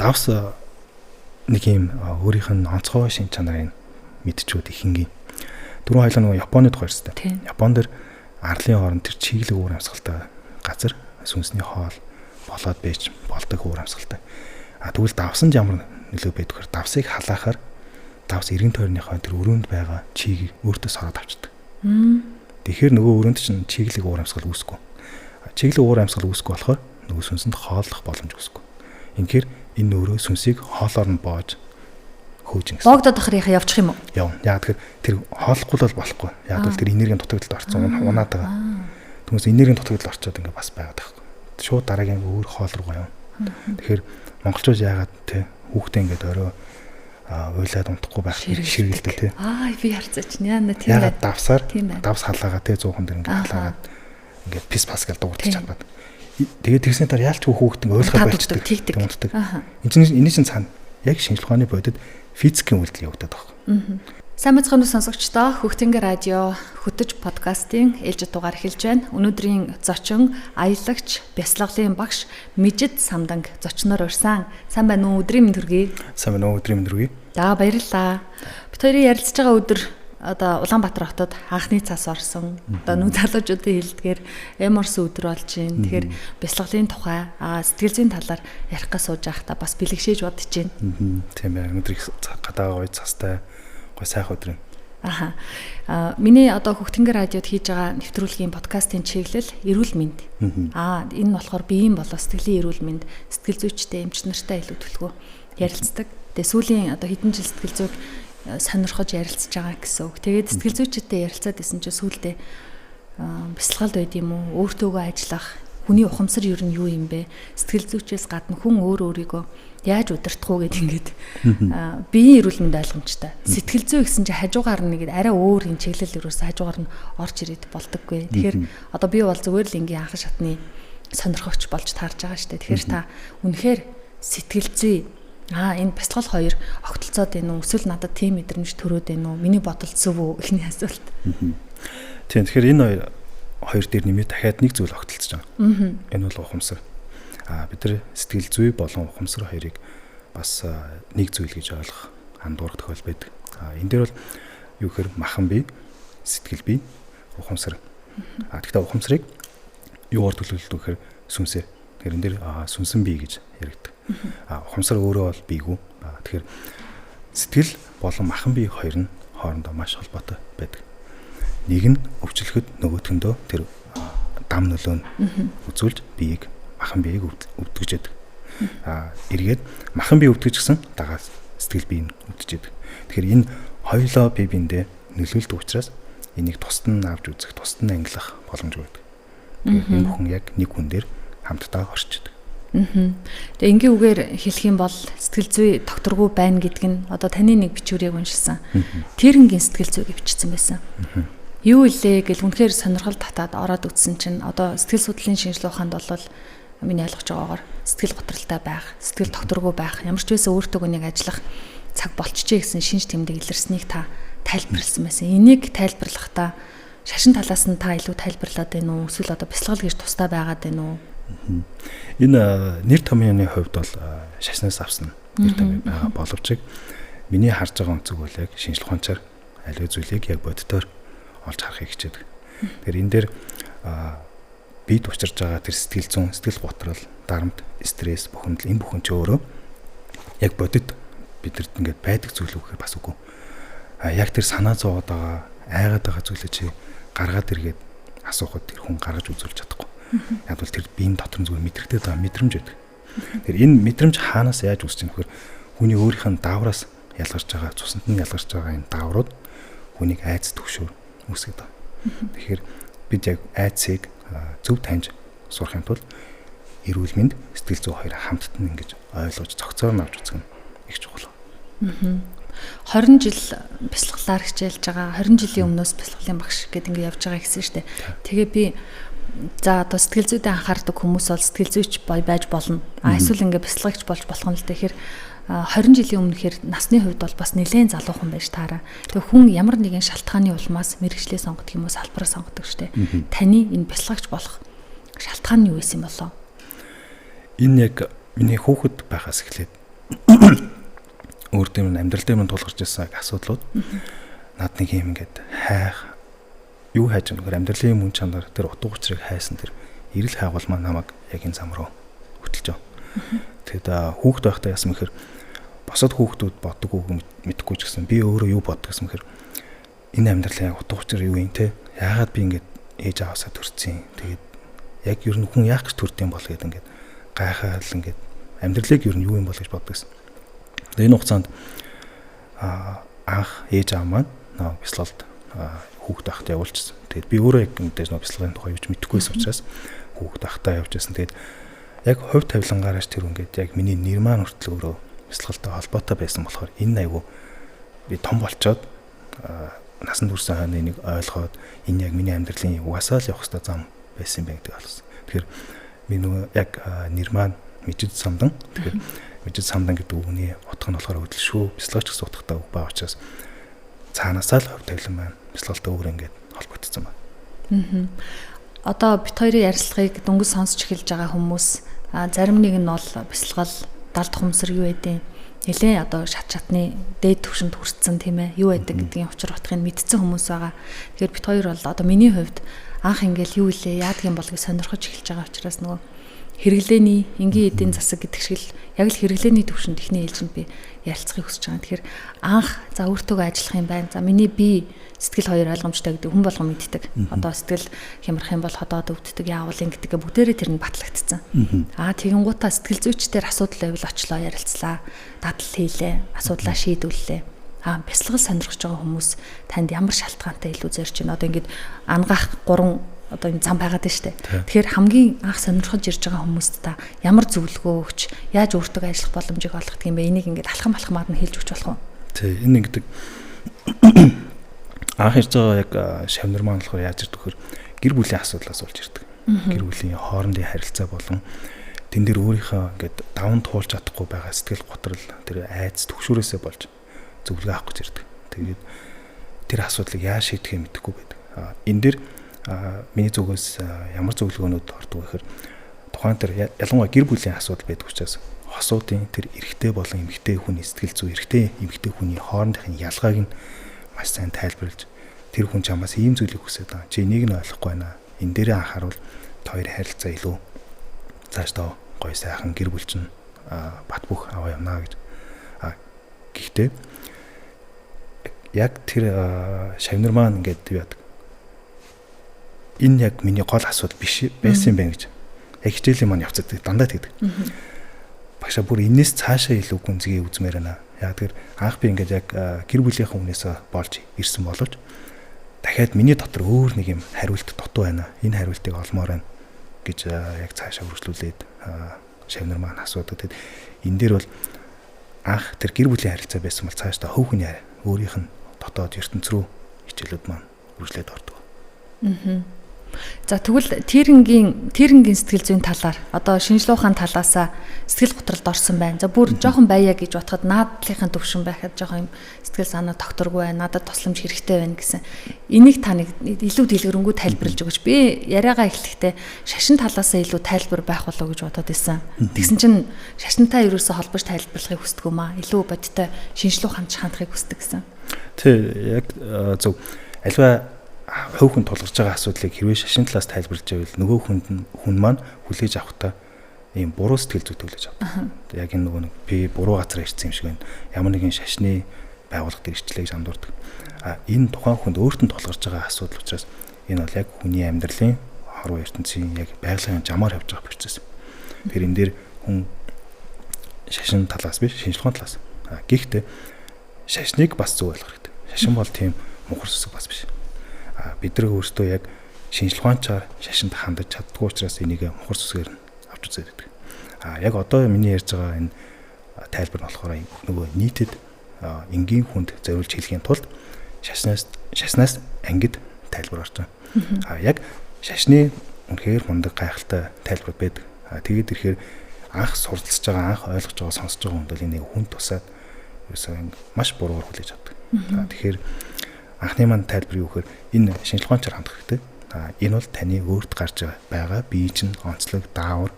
давс нэг юм өөрийнх нь онцгой шин чанарыг мэдчихүүд ихэнгийн. Дөрөв хоёлаа нөгөө Японы тухай ярьсан. Япон дээр арлын хооронд тэр чиглэг уур амьсгалтай газар сүнсний хоол болоод байж болдог уур амьсгалтай. Тэгвэл давсанд ямар нөлөө байдаг вэ? Давсыг халаахаар давс эргэн тойрныхоо тэр өрөөнд байгаа чигийг өөртөө сороод авчдаг. Тэгэхээр нөгөө өрөөнд чинь чиглэг уур амьсгал үүсэхгүй. Чиглэг уур амьсгал үүсэхгүй болохоор нөгөө сүнсэнд хооллох боломж үүсэхгүй. Инхээр энэ өөрөө сүнсийг хоолоор нь боож хөөж ингэсэн. Богдоод ахрынхаа явчих юм уу? Яв. Яг тэгэхээр тэр хооллохгүй бол болохгүй. Яг л тэр энергийн дутагдалд орцсон унаад байгаа. Тэгмээс энергийн дутагдалд орчоод ингээ бас байгаад байхгүй. Шууд дараагийн өөр хоол руу явна. Тэгэхээр монголчууд яагаад те хүүхдээ ингээд орой уйлаад унтахгүй байх ширгэлдэг те. Би харцаач яана тийм бай. Ягаад давсаар давс халаагаа те 100 дээр ингээд халаагаад ингээд пис паскал дуурч чадаад. Тэгээд тэгснээр дараа яалч хүүхдээ ойлгоход болчихдог. Тэгдэг. Энэ чинь цаана яг шинжлэх ухааны бодит физикийн үйлдэл явагдаад байгаа. Сайн мэцхан сонсогчдоо Хөхтөнгө радио хөтөж подкастын ээлжид дугаар эхэлж байна. Өнөөдрийн зочин аялагч, бясалгалын багш Мижид Самданг зочноор урьсан. Сайн байна уу? Өдрийн мэнд хүргэе. Сайн байна уу? Өдрийн мэнд хүргэе. За баярлалаа. Бид хоёрын ярилцж байгаа өдөр одоо Улаанбаатар хотод анхны цас орсон. Одоо нүү залуучуудын хэлдгээр эморс өдөр болж байна. Тэгэхээр бясалгалын тухай сэтгэл зүйн талаар ярих гэж сууж байхдаа бас бэлэгшээж бодож байна. Тийм ээ. Өнөөдөр гадаа гоё цастай гой сайхан өдөр. Миний одоо Хөхтөнгө радиод хийж байгаа нэвтрүүлгийн подкастын чиглэл эрүүл мэнд. Энэ болохоор биеийн болоо сэтгэлийн эрүүл мэнд, сэтгэл зүйчтэй эмч нартай илүү төлөвлөгөө ярилцдаг. Тэгээ сүүлийн одоо хэдэн жил сэтгэл зүйг сонирхож ярилцж байгаа гэсэн үг. Тэгээд сэтгэл зүйчтэй ярилцаад исэн чинь сүүлдээ бясалгалд байд юм уу? Өөртөөгөө ажиллах, хүний ухамсар ер нь юу юм бэ? Сэтгэл зүйчээс гадна хүн өөрийгөө яаж удирдах уу гэдэг ингээд биеийн эрүүл мэнд ойлгомжтой. Сэтгэл зүй гэсэн чинь хажуугаар нэг арай өөр юм чиглэл өрөөс хажуугаар нь орж ирээд болдоггүй. Тэгэхээр одоо би бол зүгээр л ингийн анхан шатны сонирхогч болж таарж байгаа шүү дээ. Тэгэхээр та үнэхээр сэтгэл зүй энэ бясалгал хоёр огтлцоод байна уу? Эсвэл надад тийм мэдрэмж төрөөд байна уу? Миний бодол зөв үү? Эхний асуулт. Тийм. Тэгэхээр энэ хоёр дээр нэмээд дахиад нэг зүйл огтлцож байгаа. Энэ бол ухамсар. Бид нар сэтгэл зүй болон ухамсар хоёрыг бас нэг зүйл гэж ойлгох андуурах тохиол байдаг. Энэ дээр бол юу гэхээр махан бие, сэтгэл бие, ухамсар. Тэгэхдээ ухамсарыг юугаар төлөвлөлт гэхээр сүнсээр. Тэгэхээр энэ дээр сүнсэн бие гэж яригддаг. Ухамсар өөрөө бол биегүү. Тэгэхээр сэтгэл болон махан бие хоёр нь хоорондоо маш холбоотой байдаг. Нэг нь өвчлөхөд нөгөөтгөндөө тэр дам нөлөө нь үзүүлж биеийг махан биеийг өвдгөж яадаг. Эргээд махан бие өвдгөж гисэн дагаад сэтгэл бие нь өвдөж яадаг. Тэгэхээр энэ хоёулаа бие биендээ нөлөөлдөг учраас энийг тусад нь авч үзэх, тусад нь ангилах боломжгүй байдаг. Тэгэхээр энэ бүхэн яг нэг хүн дээр хамтдаа орчдөг. Тэгээ энгийн үгээр хэлэх юм бол сэтгэл зүй докторгүй байна гэдэг нь одоо таны нэг бичвэрийг уншсан. Тэрнгийн сэтгэл зүйг бичсэн байсан. Юу илээ гэл үнэхээр сонирхол татаад ороод үзсэн чинь одоо сэтгэл судлалын шинжилгээ ухаанд бол миний ойлгож байгаагаар сэтгэл готролтой байх, сэтгэл докторгүй байх, ямар ч байсан өөртөө нэг ажиллах цаг болчихжээ гэсэн шинж тэмдэг илэрснийг та тайлбарлсан байсан. Энийг тайлбарлахдаа шашин талаас нь та илүү тайлбарлаад байна уу? Эсвэл одоо бясалгал гэж тусдаа байгаад байна уу? Энэ нэр томьёоны хувьд бол шашнаас авсан нэр томьёо байгаа боловч миний харж байгаа онцөг бол яг шинжлэх ухаанчаар аливаа зүйлийг яг боддоор олж харахыг хичээдэг. Тэгэхээр энэ дээр бид учирж байгаа тэр сэтгэл зүйн, сэтгэл готрол, дарамт, стресс, бухимдал энэ бүхэн ч өөрөө яг бодит бидэрт ингээд байдаг зүйл үгээр бас үгүй. Яг тэр санаа зовоод байгаа, айгаад байгаа зүйлээ чи гаргаад иргээд асуухад тэр хүн гаргаж үзүүлж чадахгүй. Яг бол тэр биеийн дотор нь зүгээр мэдрэгдээд байгаа мэдрэмж байдаг. Тэгэхээр энэ мэдрэмж хаанаас яаж үүсэж байгаа нөхөр хүний өөрийнх нь даавраас ялгарч байгаа, цуснд нь ялгарч байгаа энэ дааврууд хүнийг айц төвшөөр үүсгэж байгаа. Тэгэхээр бид яг айцыг зөв таньж сурахын тулд эрүүл мэнд, сэтгэл зүй хоёр хамтд нь ингэж ойлгож цогцоор нь авч үзэх нь их чухал. 20 жил бясалгалаар хичээлж байгаа, 20 жилийн өмнөөс бясалгалын багш гэдэг ингэ явж байгаа гэсэн шүү дээ. Тэгээ би за одоо сэтгэл зүйдээ анхаардаг хүмүүс бол сэтгэл зүйч байж болно. Эсвэл ингээ бясалгач болж болох нь л тэгэхээр 20 жилийн өмнөхөр насны хувьд бол бас нэлээд залуухан байж таараа. Тэгээ хүн ямар нэгэн шалтгааны улмаас мэргэжлээ сонгодог юм уу, салбараа сонгодог штэ. Таны энэ бясалгач болох шалтгаан нь юу байсан болоо? Энэ яг миний хүүхэд байхаас эхлээд өөр дэм амьдрал дээр мань тулгарч ирсэн асуудлууд над нэг юм ингээд хайх юу хайж байгаа амьдралын мөн чанар тэр утга учирыг хайсан тэр эрэл хайгуул маань намайг яг энэ зам руу хөтлөж байгаа. Тэгэд хүүхэд байхдаа яасан мэхээр босод хүүхдүүд боддог үг мэдэхгүй ч гэсэн би өөрөө юу боддог гэсэн мэхээр энэ амьдралын яг утга учир юу юм те яагаад би ингээд ээж аваасаа төрсөн. Тэгээд яг ер нь хүн яах гэж төрдөм бол гэдэг ингээд гайхаал ингээд амьдралыг ер нь юу юм бол гэж боддог гэсэн. Энэ хугацаанд анх ээж аав маань бяцлалд хүүхэд ахтай явуулчихсан. Тэгээд би өөрөө яг мэдээж бяцлагын тухай юу ч мэдэхгүйсэн учраас хүүхэд ахтай явуулчихсан. Тэгээд яг хувь тавилангаараач тэр ингээд яг миний нэр маань хүртэл өөрөө бяцлагтай холбоотой байсан болохоор энэ айгу би том болчоод насан турш хойно энийг ойлгоод энэ яг миний амьдралын угаасаа л явах ёстой зам байсан юм байна гэдэг болсон. Тэгэхээр би нөгөө яг нэр маань Мижид Самдан. Тэгэхээр Мижид Самдан гэдэг үгний утга нь болохоор хөдөл шүү. Бяцлагч гэсэн утгатай үг баа учраас цаанаасаа л хувь тавилан маань бяцлагтай өөр ингээд холбогдсон байна. Одоо бит хоёрын ярилцлагыг дөнгөж сонсч эхэлж байгаа хүмүүс зарим нэг нь бол бяцлагал далд хумсар юу байдیں۔ Нилээ одоо шат шатны дээд түвшинд хүрсэн тийм ээ. Юу байдаг гэдгийн учир утгыг мэдсэн хүмүүс байгаа. Тэгэхээр бит хоёр бол одоо миний хувьд анх ингээл юу илээ яадгийн бол гэж сонирхож эхэлж байгаа учраас нөгөө хэрэглээний энгийн эдийн засаг гэдэг шиг л яг л хэрэглээний түвшинд ихний ээлжинд би ярилцахыг хүсэж байгаа. Тэгэхээр анх за өөртөө ажиллах юм байна. За миний бие сэтгэл хоёр ойлгомжтой гэдэг хүн болгон мэддэг. Одоо сэтгэл хямрах юм бол ходоод өвддөг яавал ингэдэг бүгдээрээ тэр нь батлагдсан. Тэгэнгуутаа сэтгэл зүйчдэр асуудал байвал очлоо ярилцлаа. Дадал хийлээ. Асуудлаа шийдвүллээ. Бяцлагал сонирхож байгаа хүмүүс танд ямар шалтгаантай илүү зорж байна. Одоо ингэдэг ангаах 3 одоо энэ зам байгаад байна шүү дээ. Тэгэхээр хамгийн анх сонирхож ирж байгаа хүмүүст та ямар зөвлөгөө өгч яаж өөртөө ажиллах боломжийг олгох юм бэ? Энийг ингээд алхам-алхамаар нь хэлж өгч болох уу? Тий, энэ ингэдэг анх ирж байгаа яг шавнар маань болохоор яаж ирдэг вөхөр гэр бүлийн асуудлаас болж ирдэг. Гэр бүлийн хоорондын харилцаа болон тэн дээр өөрийнхөө ингээд даван туулж чадахгүй байгаа сэтгэл готрол тэр айц төгшүүрээсээ болж зөвлөгөө авах гэж ирдэг. Тэгээд тэр асуудлыг яаж шийдэхээ мэдэхгүй байдаг. Энэ дээр миний зүгээс ямар зөвлөгөөнүүд ордог вэ гэхээр тухайн тэр ялангуяа гэр бүлийн асуудал байдаг учраас хосуудын тэр эрэгтэй болон эмэгтэй хүний сэтгэл зүй эрэгтэй эмэгтэй хүний хоорондын ялгааг нь маш сайн тайлбарлаж тэр хүн чамаас ийм зүйлийг хүсэж байгаа. Чи энийг нь ойлгохгүй байна. Энэ дээрээ анхаарал та хоёрын харилцаа илүү цаашдаа гоё сайхан гэр бүл чинь бат бөх аваа явна гэж. Гэхдээ яг тэр шавнар маань ингээд яадаг. Энэ яг миний гол асуудал биш байсан юм байна гэж. Яг хичээлийн маань явцдаг дандаа тэгдэг. Багшаа бүр энэс цаашаа илүү гүнзгий үзмээр байна. Яг тэр анх би ингээд яг гэр бүлийнхээ хүнээс болж ирсэн боловч дахиад миний дотор өөр нэг юм хариулт дутуу байна. Энэ хариултыг олмоор байна гэж яг цаашаа үргэлжлүүлээд шавнар маань асуудаг. Тэгэд энэ дээр бол анх тэр гэр бүлийн харилцаа байсан бол цаашдаа хөв хүний өөрийнх нь дотоод ертөнц рүү хичээлүүд маань үргэлжлээд ордог. За тэгвэл тэрнгийн сэтгэл зүйн талаар одоо шинжлэх ухааны талаасаа сэтгэл готролд орсон байна. За бүр жоохон байя гэж бодоход наадлынхын төвшин байхад жоохон юм сэтгэл санаа тогтворгүй байна. Надад тусламж хэрэгтэй байна гэсэн. Энийг та нэг илүү дэлгэрэнгүй тайлбарлаж өгөөч. Би яриагаа эхлэхдээ шашин талаасаа илүү тайлбар байх болов уу гэж бодоод байсан. Тэгсэн чинь шашинтай ерөөсө холбож тайлбарлахыг хүсдэг юм аа. Илүү бодтой шинжлэх ухаанд хандахыг хүсдэг гэсэн. Тий, яг зөв. Альва хувь хүн тулгарч байгаа асуудлыг хэрвээ шашин талаас тайлбарлаж байвал нөгөө хүн маань хүлээж авахтаа ийм буруу сэтгэл зүй төлөж авдаг. Яг энэ нөгөө би буруу газар ирсэн юм шиг байна. Ямар нэгэн шашны байгууллага дээр ирчлээ гэж андуурдаг. Энэ тухайн хүнд өөртөө тулгарч байгаа асуудал учраас энэ бол яг хүний амьдралын хорвоо ертөнцийн яг байгалийн жамаар явж байгаа процесс. Тэгэхээр энэ дээр хүн шашин талаас биш шинжлэх ухааны талаас. Гэхдээ шашныг бас зөв ойлгох хэрэгтэй. Шашин бол тийм мухар сүсэг бас биш. Бид нар өөрсдөө яг шинжлэх ухаанчаар шашинд хандаж чаддгүй учраас энийг мухар сүсгээр нь авч үзээд байдаг. Яг одоо миний ярьж байгаа энэ тайлбар нь болохоор нөгөө нийтэд энгийн хүнд зориулж хэлхийн тулд шашнаас ангид тайлбар орж байгаа. Яг шашны үнэхээр мундаг гайхалтай тайлбар байдаг. Тэгээд ирэхээр анх суралцж байгаа, анх ойлгож байгаа, сонсож байгаа хүнд бол энийг хүн тусаад ерөөсөө маш буруугаар хүлээж авдаг. Тэгэхээр анхны маань тайлбар юу гэхээр энэ шинжлэх ухаанчаар хандах хэрэгтэй. Энэ бол таны өөрт гарч байгаа бие чинь онцлог даавар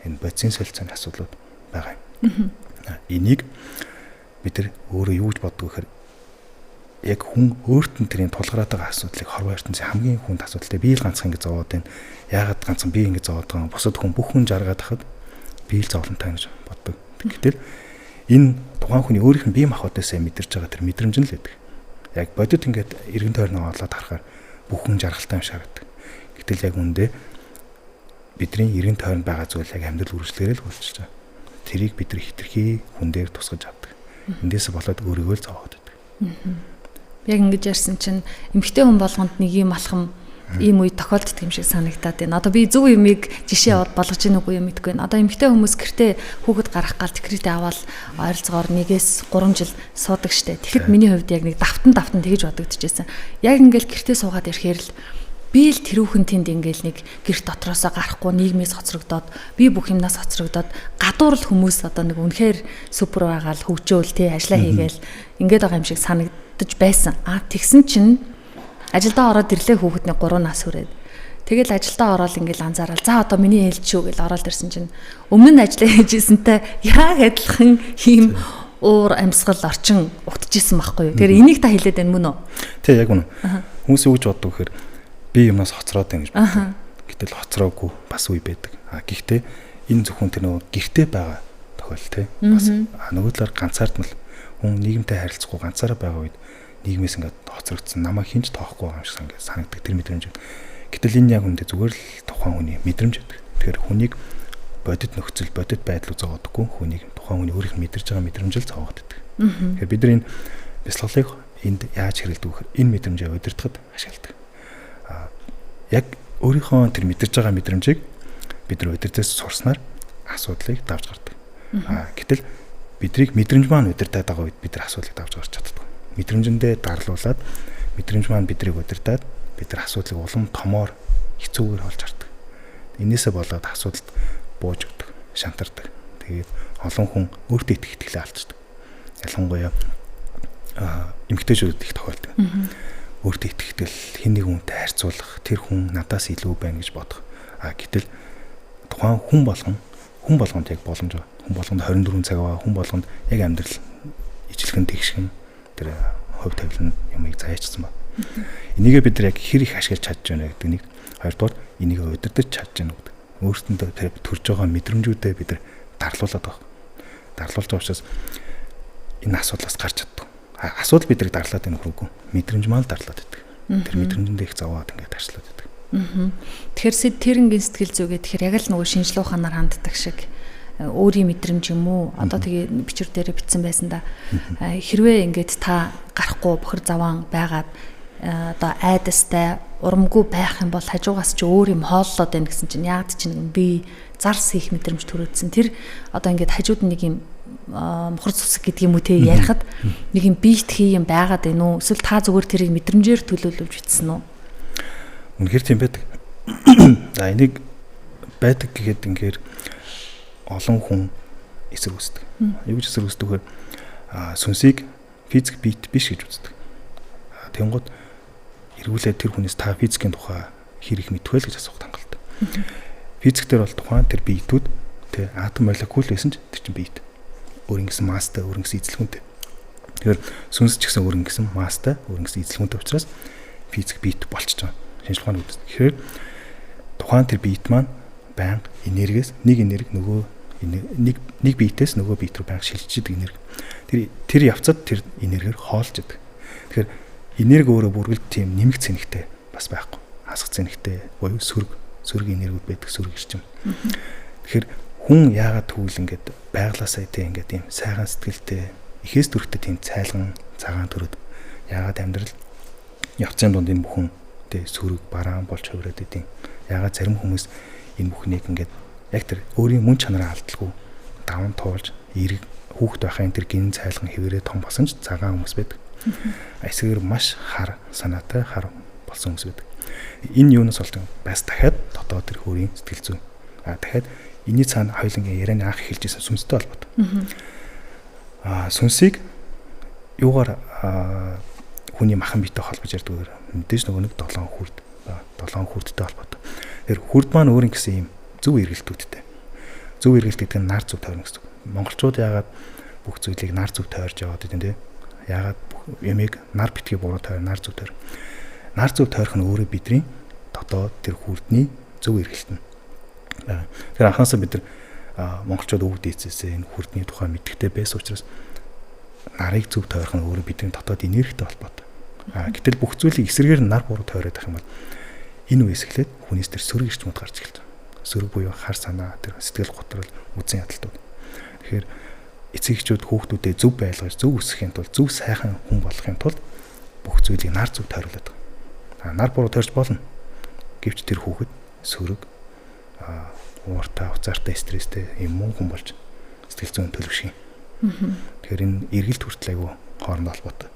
энэ бодисын солилцооны асуудлууд байгаа юм. Энийг бид нар өөрөө юу гэж боддог гэхээр яг хүн өөрт нь тэрийн тулгараад байгаа асуудлыг хорвоо ертөнцийн хамгийн хүнд асуудалтай би л ганцхан ингэ зовоод байна. Яагаад ганцхан би ингэ зовоод байгаа юм? Бусад хүн бүх хүн жаргаад хахад би л зовлонтой гэж боддог. Гэтэл энэ тухайн хүний өөрийнх нь бие махбодоосаа мэдэрч байгаа тэр мэдрэмж нь л байдаг. Яг бодит ингээд эргэн тойрноо олоод харахаар бүх хүн жаргалтай юм шиг харагдав. Гэтэл яг үүндээ бидний эргэн тойронд байгаа зүйл яг амьдрал үргэлжлэхээр л болчихж байгаа. Тэрийг бид нар хитрхи хүн дээр тусгаж авдаг. Эндээс болоод өөрийгөө л зовоод байдаг. Яг ингэж ярьсан чинь эмэгтэй хүн болгонд нэг юм алхам ийм үе тохиолддог юм шиг санагдаад байна. Одоо би зөв юмыг жишээ болгож ийн үгүй юм мэдгүй байна. Одоо эмэгтэй хүмүүс гэртээ хүүхэд гарах гал тэкрэтээ аваад ойролцоогоор 1-3 жил суудаг штэ. Тэгэхэд миний хувьд яг нэг давтан тэгэж бодогдчихсэн. Яг ингээл гэртээ суугаад ирэхээр л би л тэрүүхэн тэнд ингээл нэг гэрт дотроосоо гарахгүй нийгмээс хоцрогдоод би бүх юмнаас хоцрогдоод гадуур л хүмүүс одоо нэг үнэхээр супер байгаа л хөгжөөл тий ажиллаа хийгээл ингээд байгаа юм шиг санагдаж байсан. Тэгсэн чинь ажилдаа ороод ирлээ хүүхэдний 3 нас хүрээд. Тэгэл ажилдаа ороод ингээл анзаараад за одоо миний ээлж шүү гэж ороод ирсэн чинь өмнө нь ажиллаа хийжсэнтэй яг адилхан ийм уур амьсгал орчин утчихсан байхгүй юу. Тэгэхээр энийг та хэлээд байна мөн үү? Тий яг үнэ. Хүмүүс юу гэж боддог гэхээр би юмнаас хоцроод байна гэж боддог. Гэтэл хоцроогүй бас үе байдаг. Гэхдээ энэ зөвхөн тэр нөгөө гэртээ байгаа тохиол тий. Бас нөгөө талаар ганцаардмал хүн нийгэмтэй харилцахгүй ганцаараа байгаа үед нийгмээс ингээд хоцрогдсон намайг хинч тоохгүй байгаа юм шиг ингээд санагддаг тэр мэдрэмж. Гэтэл энэ яг үндэ зүгээр л тухайн хүний мэдрэмж байдаг. Тэгэхээр хүнийг бодит нөхцөл бодит байдал зовоодгүй хүнийг тухайн хүний өөрийнх нь мэдэрж байгаа мэдрэмжэл зовоод байдаг. Тэгэхээр бид нар энэ бяцлаглалыг энд яаж хэрэглэдэг вэ гэхээр энэ мэдрэмжээ удирдахад ашигладаг. Яг өөрийнхөө тэр мэдэрж байгаа мэдрэмжийг бид нар удирдахаас сурснаар асуудлыг давж гардаг. Гэтэл бидрийг мэдрэмж маань удирдах байгаа үед бид нар асуудлыг давж гарч чаддаг. Мэдрэмжэндээ дарлуулад мэдрэмж маань бидрийг удирдаад бид нар асуудлыг улам томоор хэцүүгээр холж хардаг. Энээсээ болоод асуудалд бууж өгдөг, шантардаг. Тэгээд олон хүн өөртөө итгэлээ алдчихдаг. Ялангуяа эмэгтэйчүүд их тохиолдог. Өөртөө итгэл хэн нэг хүнтэй харьцуулах, тэр хүн надаас илүү байна гэж бодох. Гэтэл тухайн хүн болгонд яг боломж байгаа. Хүн болгонд 24 цаг байгаа. Хүн болгонд яг амьдрал ижлэгэн тэгшгэн тэр хувь тавилан юмыг заяачсан ба. Энийгээ бид нар яг хэр их ашиглаж чадж байна гэдэг нэг. Хоёрдугаар энийг удирдах чадж байна гэдэг. Өөртөндөө тэр төрж байгаа мэдрэмжүүдээ бид нар дарлуулад байгаа. Дарлуулж байгаа учраас энэ асуудлаас гарч чаддаг. Асуудал бидрийг дарлаад байна хөрөнгө. Мэдрэмж маань дарлаад байдаг. Тэр мэдрэмжэндээ их зовоод ингээд ажиллаад байдаг. Тэгэхээр тэрнгийн сэтгэл зүгээ тэгэхээр яг л нөгөө шинжлэх ухаанаар ханддаг шиг өөрийн мэдрэмж юм уу? Одоо тэгээ бичвэр дээр бичсэн байсан да. Хэрвээ ингээд та гарахгүй бохир заваан байгаад одоо айдастай урамгүй байх юм бол хажуугаас ч өөр юм хооллоод байна гэсэн чинь яад чинь би зарс хийх мэдрэмж төрөөдсөн. Тэр одоо ингээд хажууд нэг юм мохор цусаг гэдэг юм уу те ярихад нэг юм биет хий юм байгаад байна уу? Эсвэл та зүгээр тэрийг мэдрэмжээр төлөөлөж бичсэн үү? Үнэхээр тийм байдаг. За энийг байдаг гэхэд ингээд олон хүн эсэргүүцдэг. Юу гэж эсэргүүцдэг вэ? Сүнсийг физик бит биш гэж үздэг. Тэнгууд эргүүлээд тэр хүнээс та физикийн тухай хэр их мэдвэ л гэж асуух хангалттай. Физиктэр бол тухайн тэр биетүүд тэ атом молекул байсан ч тэр чинь биет. Өөрийн гэсэн масстай, өөрийн гэсэн эзлэгүнтэй. Тэгэхээр сүнс ч гэсэн өөрийн гэсэн масстай, өөрийн гэсэн эзлэгүнтэй учраас физик биет болчихж байгаа. Шинжлэх ухааны үгс. Тэгэхээр тухайн тэр биет маань байнга энергиэс нэг энерги нөгөө нэг биетээс нөгөө биет рүү байнга шилжиж идэг энерги. Тэр явцад тэр энергиэр хоолж идэг. Тэгэхээр энерги өөрөө бүргэлд тийм нэмэгц цэнэгтэй бас байхгүй. Хасах цэнэгтэй буюу сөрөг энергиуд байдаг сөрөг ирчим. Тэгэхээр хүн яагаад тэгвэл ингээд байглаасаа тийм ингээд тийм сайхан сэтгэлтэй ихээс төрөхтэй тийм цайлган цагаан төрөд яагаад амьдрал явцын дунд энэ бүхэн тийм сөрөг бараан болж хувираад идэв. Яагаад зарим хүмүүс энэ бүхнийг ингээд яг тэр өөрийн мөн чанараа алдалгүй даван туулж эрг хүүхэд байхын тэр гин цайлган хэвээрээ том босон ч цагаан хүмүүс байдаг. Эсвэл маш хар санаатай хар болсон хүмүүс байдаг. Энэ юунаас болж бас дахиад дотоод тэр хөрийн сэтгэл зүй. Дахиад энэний цаана хоёулангийн ярианы анх хэлжсэн сүнстэй холбоотой. Сүнсийг юугаар хүний махан биетэй холбож ярьдаг вэ? Мэдээж нөгөө нэг 7 хүрдтэй холбоотой. Тэр хүрд маань өөрийн гэсэн юм зөв эргэлтүүдтэй. Зөв эргэлт гэдэг нь нар зөв тойрно гэсэн үг. монголчууд яагаад бүх зүйлийг нар зүг тойрж яваад идэв те? Яагаад ямиг нар битгий буруу тойр, нар зүг тойр. Нар зүг тойрох нь өөрөө бидний дотоод тэр хүрдний зөв эргэлтэн. Тэр анхаасаа бид нар монголчууд өвд ийцээсээ энэ хүрдний тухай мэддэг байсан учраас нарыг зөв тойрох нь өөрөө бидний дотоод энергитэй холбоотой. Гэтэл бүх зүйлийг эсрэгээр нар буруу тойроод байх юм бол энэ үеэс эхлээд хүнээс тэр сөрөг эрчмүүд гарч эхэлж байна. Сөрөг буюу хар санаа, тэр сэтгэл готрол, үзэн ядалтууд. Тэгэхээр эцэг эхчүүд хүүхдүүдэд зөв байлгаж, зөв өсгөхийн тулд, зөв сайхан хүн болгохын тулд бүх зүйлийг нар зөв тойруулдаг. Нар буруу тойрч болно. Гэвч тэр хүүхэд сөрөг, ууртай, уцаартай, стресстэй юм уу хүн болж сэтгэл зүйн төлөвшин. Тэгэхээр энэ эргэлт хүртэл айгүй хоорондоо холбоотой.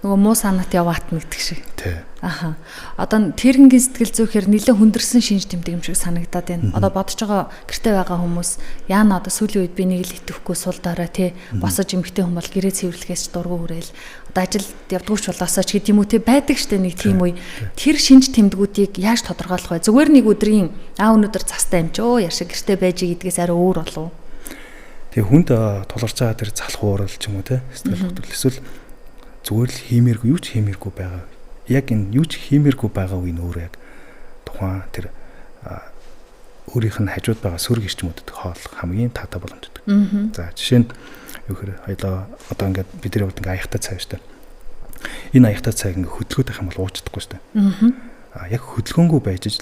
Нөгөө муу санаат яваатна гэдэг шиг. Тий. Аха. Одоо тэрнгийн сэтгэл зүйхээр нэлээд хүндэрсэн шинж тэмдэг юм шиг санагдаад байна. Одоо бодож байгаа гэртээ байгаа хүмүүс яана одоо сүүлийн үед би нэг л итгэхгүй сул дорой тий босож эмгтэй хүн бол гэрээ цэвэрлэхээс дургу хүрээл одоо ажилд явдгүйч болоосоо ч гэдэм үү тий байдаг штэ нэг тийм үе. Тэр шинж тэмдгүүдийг яаж тодорхойлох вэ? Зүгээр нэг өдрийн өнөөдөр цастай амжөө яшиг гэртээ байж гэдгээс арай өөр болов. Тэгээ хүнд тулгарч байгаа тэр залах уурал ч юм уу тий сэтгэл хөдлөл эсвэл зүгээр л хиймээргүй юу ч хиймээргүй байгаа. Яг энэ юу ч хиймээргүй байгаа үеийн өөр яг тухайн тэр өөрийнх нь хажууд байгаа сөрөг эрчмүүдэд хооллох хамгийн таатай боломжтой. За жишээ нь юу гэхээр одоо ингээд бидний хувьд ингээд аяхтай цай шүү дээ. Энэ аяхтай цайг ингээд хөдөлгөөд байх юм бол уучдахгүй шүү дээ. Яг хөдөлгөөнгүй байж л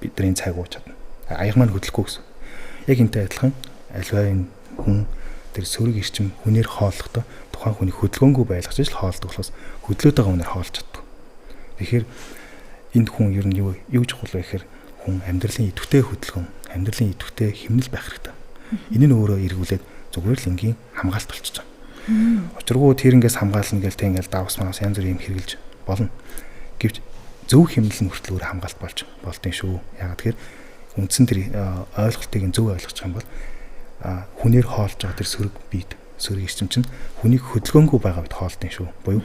бидний цайг ууч чадна. Аяг маань хөдөлгөхгүй гэсэн. Яг энтэй адилхан альва энэ хүн тэр сөрөг эрчим хүнээр хооллохдоо тухайн хүний хөдөлгөөнгүй байлгаж л хоолдог болохоос хөдлөөд байгаа хүнээр хоолж чаддаг. Тэгэхээр энд хүн ер нь юу чухал вэ гэхээр хүн амьдралын идэвхтэй хөдөлгөөн, амьдралын идэвхтэй хэмнэл байх хэрэгтэй. Энэ нь өөрөө эргүүлээд зүгээр л энгийн хамгаалт болчихж байгаа. Учиргүй тэр ингээс хамгаална гэж тэг ингээл давс манаас янз бүр юм хэрглэж болно. Гэвч зөв хэмнэл нь хүртэл өөр хамгаалт болж болдгийн шүү. Яагаад тэгэхээр үндсэн тэр ойлголтыг зөв ойлгож байгаа юм бол хүнээр хоолж байгаа тэр сөрөг биед сөрөг эрчим чинь хүнийг хөдөлгөөнгүй байгаа үед хоолдсон шүү. Буюу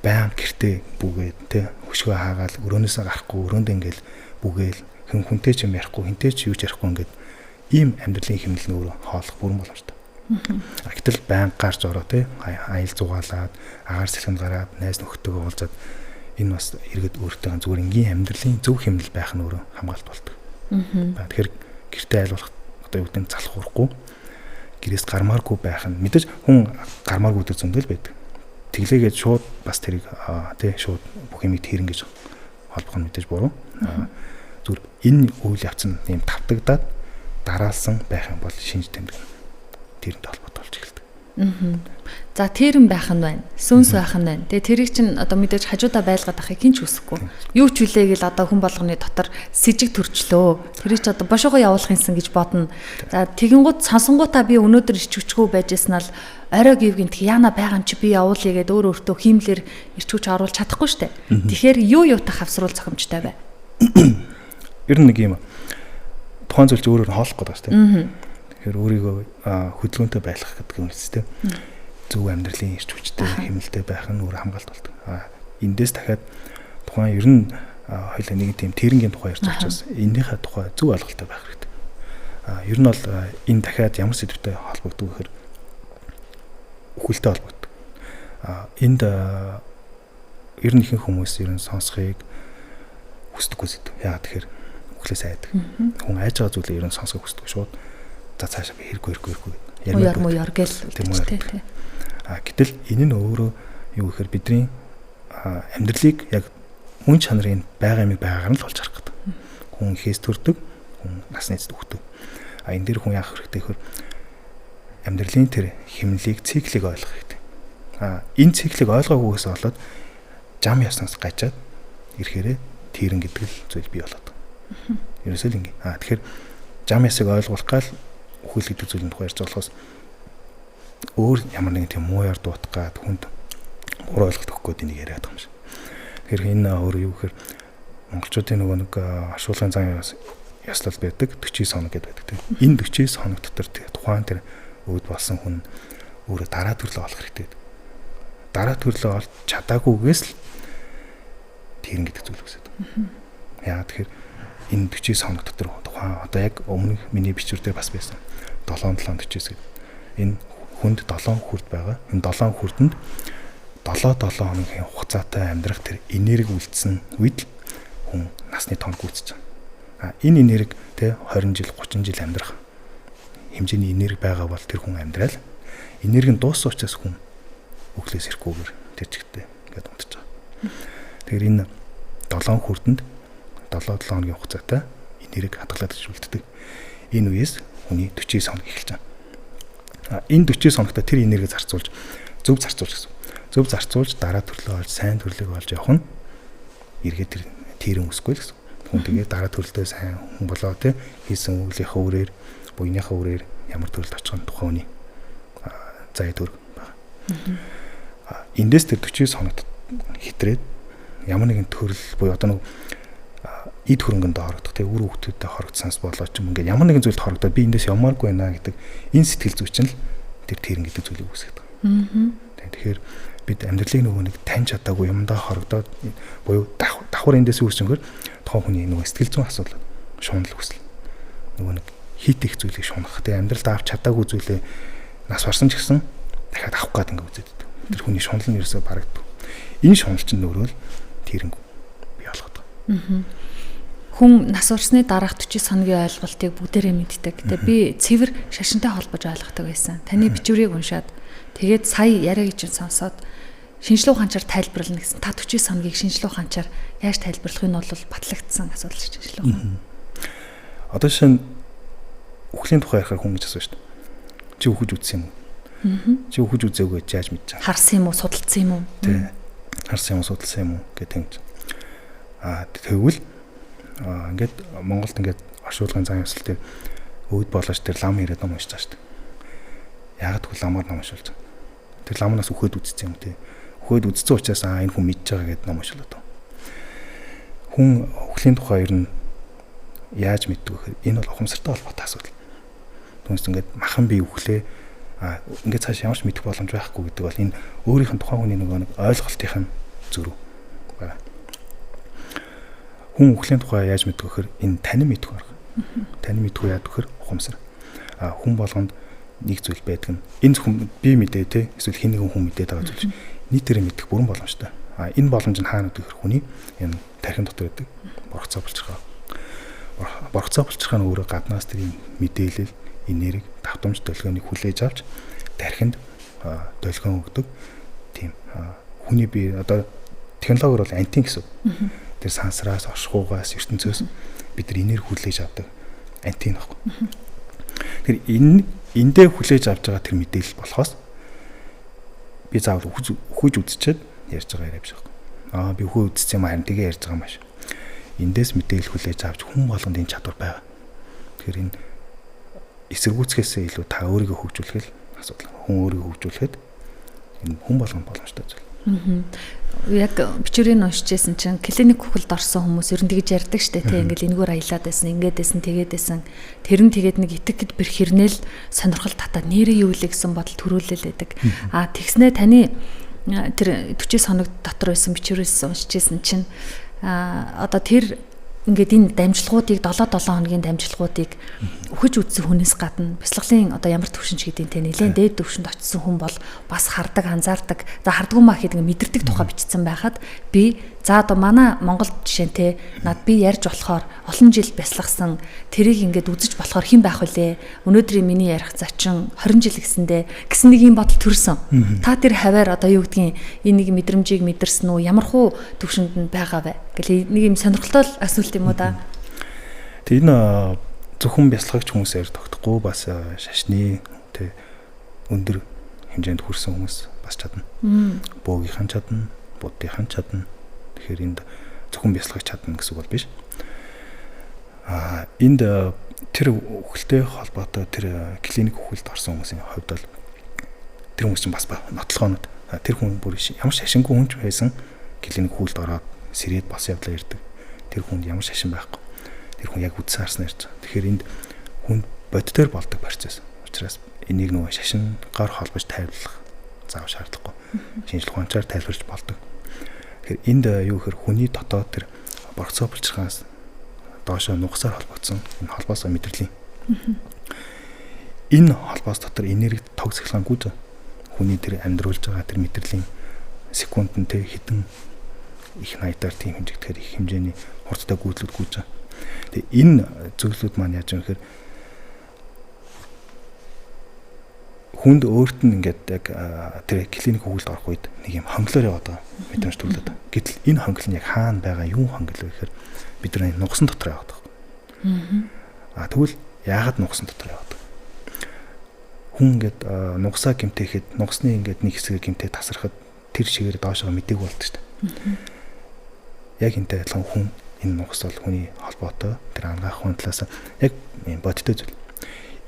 баян гэртээ бүгээд тэ хөшгөө хаагаал өрөөнөөсөө гарахгүй өрөөндөө ингээл бүгээл хүнтэй ч юм ярихгүй хинтэй ч юу ч ярихгүй ингээд ийм амьдралын хэмнэл нь өөрөө хоолох бүрэн боломжтой. Гэтэл баян гарч ороо тэ аял зугаалаад агаар сэлхэнд гараад найз нөхдөдөө уулзаад энэ бас эргээд өөртөө зүгээр энгийн амьдралын зөв хэмнэл байх нь өөрөө хамгаалт болдог. Тэгэхээр гэртээ айлуулах одоо юу гэдэг нь залах урахгүй гэрээс гармааргүй байх нь мэдээж хүн гармааргүй гэдэг зөндөл байдаг. Тэглээгээд шууд бас тэрийг тий шууд бүх юмыг тэрэн гэж холбох нь мэдээж буруу. Зүгээр энэ үйл явц нь юм тавтагдаад дараалсан байх юм бол шинж тэмдэг тэрнтэй холбоотой болж эхэлдэг. За тэрэн байх нь байна. Сүнс байх нь байна. Тэгээ тэрийг чинь одоо мэдээж хажуудаа байлгаад ахыг хинч үсэхгүй. Юу ч үлээ гэл одоо хүн болгоны дотор сэжиг төрчлөө. Тэрийг ч одоо бошоогоо явуулах юмсан гэж бодно. За тэгэнгუთ сонсонгуудаа би өнөөдөр ирчвчгүй байжсанаа л орой гівгэн тэг яана байгаа юм чи би явуулъя гэд өөр өөртөө хиймлэр ирчвч оруулж чадахгүй штэ. Тэгэхээр юу юутах хавсруул зохимжтой бай. Ер нь нэг юм тухайн зүйлч өөрөөр нь хоолох гэдэг штэ. Тэгэхээр өөрийгөө хөдөлгөөнтэй байлгах гэдэг юм үстэй. Зөв амьдралын эрч хүчтэй хэмнэлтэй байх нь өөр хамгаалт болдог. Эндээс дахиад тухайн ер нь хоёлаа нэг тийм тэрнгийн тухай ярьж учраас энэнийхээ тухай зөв ойлголттой байх хэрэгтэй. Ер нь бол энэ дахиад ямар сэдвтэй холбогддог гэхээр үхэлтэй холбогддог. Энд ер нь ихэнх хүмүүс ер нь сонсхийг хүсдэггүй сэдв. Яагаад тэгэхээр үхлээс айдаг. Хүн айж байгаа зүйлээ ер нь сонсхийг хүсдэг шууд. За цаашаа би хэрэггүй Мууяр гэл үлдчихтэй. Гэтэл энэ нь өөрөө юу гэхээр бидний амьдралыг яг мөн чанарын байгаа юмыг байгаагаар нь л болж харах гэдэг. Хүн ихээс төрдөг, хүн насны эцэд үхдэг. Энэ дээр хүн яах хэрэгтэй гэхээр амьдралын тэр хэмнэлийг, циклийг ойлгох хэрэгтэй. Энэ циклийг ойлгоогүйгээс болоод жам яснаас гачаад ирэхээрээ тэрэн гэдэг л зүйл бий болоод. Ерөөсөө л ингэ. Тэгэхээр жам ясыг ойлгох гал үхэл гэдэг зүйлийн тухай ярьж болохоос өөр ямар нэгэн тийм мууяр дуутгаад хүнд буруу ойлголт өгөх гээд энийг яриад байгаа юм шиг. Тэгэхээр энэ өөр юу гэхээр монголчуудын нөгөө нэг ашуулгын зан яслал байдаг 49 хоног гэдэг байдаг тийм. Энэ 49 хоног дотор тухайн тэр өвд болсон хүн өөрөө дараа төрлөө олох хэрэгтэй. Дараа төрлөө олж чадаагүйгээс л тэрэн гэдэг зүйл үсэд. Яагаад тэгэхээр энэ 49 хоног дотор тухайн одоо яг өмнөх миний бичвэр дээр бас байсан 7-7-49 гэдэг. Энэ хүнд 7 хүрд байгаа. Энэ 7 хүрдэнд 7 хоногийн хугацаатай амьдрах тэр энерги үлдсэн үед хүн насны тоног үүсэж байгаа. Энэ энерги те 20 жил 30 жил амьдрах хэмжээний энерги байгаа бол тэр хүн амьдрал. Энерги нь дууссан учраас хүн өглөөс ирэхгүйгээр тэр чигтээ ингээд унтаж байгаа. Тэгэхээр энэ 7 хүрдэнд 7 хоногийн хугацаатай энерги хадгалаад ирүүлдэг. Энэ үеэс хүний 49 хоног эхэлж байгаа. Энэ 49 хоногт тэр энерги зарцуулж зөв зарцуулж гэсэн. Зөв зарцуулж дараа төрлөө олж сайн төрлөг олж явах нь эргээд тэрэн үсгүй л гэсэн. Хүн тэгээ дараа төрлөө сайн хүн болоо те хийсэн үеийнхээ үрээр буйныхаа үрээр ямар төрөлд очих нь тухайн хүний зай төрөг байна. Эндээс тэр 49 хоногт хэтрээд ямар нэгэн төрөл буюу одоо нэг эд хөрөнгөнд хорогдох те үр хөвгтөдтэй хорогдсанс болоо ч юм ингээд ямар нэгэн зүйлд хорогдоод би эндээс ямааргүй байна гэдэг энэ сэтгэл зүйч нь л тэр тэрэн гэдэг зүйлийг үүсгэж байгаа. Тэгэхээр бид амьдралыг нөгөө нэг таньж чадаагүй юмдаа хорогдоод буюу давхар эндээс үүсчэнгээр тухайн хүний нөгөө сэтгэл зүйн асуудал шунал үүсэл. Нөгөө нэг хит их зүйлийг шунах. Тэгээ амьдралд авч чадаагүй зүйлээ нас барсан ч гэсэн дахиад авах гээд ингээд үзээд байдаг. Тэр хүний шунал нь ерөөсөй барагдав. Энэ шунал чинь өөрөө л тэрэнг бий болгоод байгаа. Хүн нас урсны дараах 40 хоногийн ойлголтыг бүгдээрээ мэддэг. Тэгээ би цэвэр шашинтай холбож ойлгодог байсан. Таны бичвэрийг уншаад тэгээд сая яриаг чинь сонсоод шинжлэх ухаанчаар тайлбарлана гэсэн. Та 40 хоногийг шинжлэх ухаанчаар яаж тайлбарлах нь бол батлагдсан асуудал шүү дээ шинжлэх ухаан. Одоо шинэ үхлийн тухай ярихаар хүн гэж асууж шүү дээ. Чи үхэж үзсэн юм уу? Чи үхэж үзээгүй яаж мэдэж байгаа? Харсан юм уу, судалсан юм уу? Тий. Харсан юм уу, судалсан юм уу гэдэг юм. Тэгвэл ингээд Монголд ингээд оршуулгын зан явсал дээр өвд болооч тэр лам ирээд ном уншиж байгаа шүү дээ. Яг тэгвэл ламаар ном уншуулж байгаа. Тэр ламнаас үхээд үзсэн юм тий. Үхээд үзсэн учраас энэ хүн мэдж байгаа гэдэг ном уншуулдаг. Хүн үхлийн тухай ер нь яаж мэддэг вэ? Энэ бол ухамсартай холбоотой асуудал. Түүнээс ингээд махан бие үхлээ ингээд цааш ямарч мэдэх боломж байхгүй гэдэг бол энэ өөрийнх нь тухайн хүний нөгөө нэг ойлголтынх нь зөрүү байна. Хүн үхлийн тухай яаж мэддэг вэ гэхээр энэ танин мэдэх арга. Танин мэдэх яад гэхээр ухамсар. Хүн болгонд нэг зүйл байдаг нь энэ зөвхөн би мэдээ те эсвэл хэн нэгэн хүн мэдээд байгаа зүйл биш. Нийтээрээ мэдэх бүрэн боломжтой. Энэ боломж нь хаана гэдэг хүний энэ тархин дотор байдаг боргоцоо булчирхай. Боргоцоо булчирхай нь өөрөө гаднаас тэр мэдээлэл, энерги, давтамж долгионыг хүлээж авч тархинд долгион өгдөг. Тийм. Хүний бие одоо технологиор бол антин гэсэн. Тэр сансраас, оршихугаас, ертөнцөөс бид нар энерги хүлээж авдаг антин баггүй. Тэр эндээ хүлээж авч байгаа тэр мэдээлэл болохоос би заавал үхэж үзчихэд ярьж байгаа яриа биш байхгүй. Би үхөө үзсэн юм харин тэгээ ярьж байгаа юм байна. Эндээс мэдээлэл хүлээж авч хүн болгонд энэ чадвар байгаа. Тэгэхээр энэ эсэргүүцхээсээ илүү та өөрийгөө хөгжүүлэх асуудал. Хүн өөрийгөө хөгжүүлэхэд энэ хүн болгонд боломжтой зүйл. Яг бичвэрийг уншижсэн чинь клиник хөлд орсон хүмүүс ер нь тэгж ярьдаг штэ тий ингээл энэгээр аялаад байсан ингээд байсан тэгээд байсан тэр нь тэгээд нэг итгэхэд бэр хэрнээл сонирхол татаад нэрээ юу лээ гэсэн бодол төрүүлэл байдаг. Тэгснээ таны тэр 40 хоног дотор байсан бичвэрээс уншижсэн чинь одоо тэр ингээд энэ дамжлагуудыг 7 хоногийн дамжлагуудыг өгөж үзсэн хүнээс гадна бяцлаглалын одоо ямар төвшинч гэдэг те нэлээд дээд төвшөнд очисон хүн бол бас хардаг, анзаардаг. За хардгуу маа гэдэг мэдэрдэг тухай бичсэн байхад би за одоо манай Монгол жишээ те над би ярьж болохоор олон жил бяцлагсан тэрийг ингээд үзэж болохоор хэн байх вүлээ? Өнөөдрийн миний ярих зачин 20 жил гэсэндээ гэсэн нэг юм бодол төрсөн. Та тэр хаваар одоо юу гэдгийг энэ нэг мэдрэмжийг мэдэрсэн үү? Ямар хуу төвшөнд нь байгаа вэ? Гэл нэг юм сонирхолтой асуулт юм уу да? Тэг энэ зөвхөн бяцлагч хүмүүсээр тогтохгүй бас шашны тэ өндөр хэмжээнд хүрсэн хүмүүс бас чадна. Бөөгийн чадна, буддийн чадна. Тэгэхээр энд зөвхөн бяцлагч чадна гэсэн үг бол биш. Энд тэр үхэлтэй холбоотой тэр клиник үхэлд орсон хүмүүсийн хувьд бол тэр хүмүүс чинь бас нотлохоонод тэр хүн бүр ямар шашингүй хүн ч байсан клиник үхэлд ороод сэрээд бос явдлаа ирдэг. Тэр хүнд ямар шашин байхгүй. Тэр хүн яг үдсэн харснаа ярьж байгаа. Тэгэхээр энд хүн боддоор болдог процесс. Учираас энийг нөгөө шашингаар холбож тайлбарлах заав шаардлагагүй. Шинжлэх ухаанчаар тайлбарч болдог. Тэгэхээр энд юу гэхээр хүний дотоод тэр борцоо булчирхаас доошоо нугасаар холбогдсон энэ холбоос мэдрэлийн. Энэ холбоос дотор энерги тог цахилгаан гүйж хүний тэр амьдруулж байгаа тэр мэдрэлийн секундын тэр хэдэн их найдаар тийм хэмжигдэхээр их хэмжээний хурдтай гүйдлүүд гүйж байгаа. Тэгээ энэ зөвлөлүүд маань яаж юм гэхээр хүнд өөрт нь ингээд яг тэр клиник хөвгөлд орох үед нэг юм хонглоор яваад байгаа мэдрэмж төрүүлээд байна. Гэтэл энэ хонгол нь яг хаана байгаа юу хонгол вэ гэхээр бид нар нугасан дотор яваад байгаа. Тэгвэл яагаад нугасан дотор яваад байгаа? Хүн ингээд нугасаа гэмтээхэд нугасны ингээд нэг хэсэг гэмтээ тасрахад тэр шигээр доошоо мэдээг болдог шүү дээ. Яг энтэй адилхан хүн энэ нугас бол хүний холбоотой тэр ангаахын талаас яг бодтой зүйл.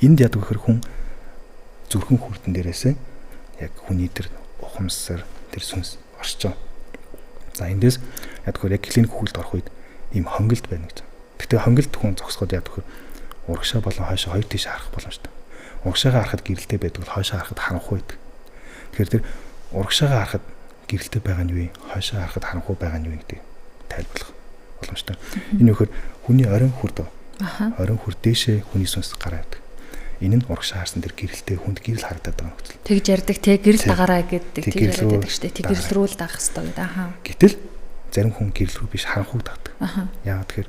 Энд яадаг гэхээр хүн зүрхэн хүрдэн дээрээсээ яг хүний тэр ухамсар тэр сүнс орч байгаа. За эндээс яадаг гэхээр яг клиник хөвгөлд орох үед ийм хонголд байна гэж. Гэхдээ хонголд хүн зогсоход яадаг гэхээр урагшаа болон хойшоо хоёр тийш харах боломжтой. Урагшаагаа харахад гэрэлтэй байдаг бол хойшоо харахад харанхуй байдаг. Тэгэхээр тэр урагшаагаа харахад гэрэлтэй байгаа нь юу вэ? Хойшоо харахад харанхуй байгаа нь юу гэдэг тайлбарлах боломжтой. Энэ үхээр хүний оройн хүрд. Оройн хүрд дээшээ хүний сүнс гараа явдаг. Энэ нь урагшаа харсан тэр гэрэлтэй хүнд гэрэл харагдаад байгаа нөхцөл. Тэгж ярьдаг те гэрэл дагараа гэдэг тийм яриад байдаг шүү дээ. Тэг гэрэл рүү л даах хэрэгтэй гэдэг. Гэтэл зарим хүн гэрэл рүү биш харанхуй дагдаг. Яагаад тэгэхээр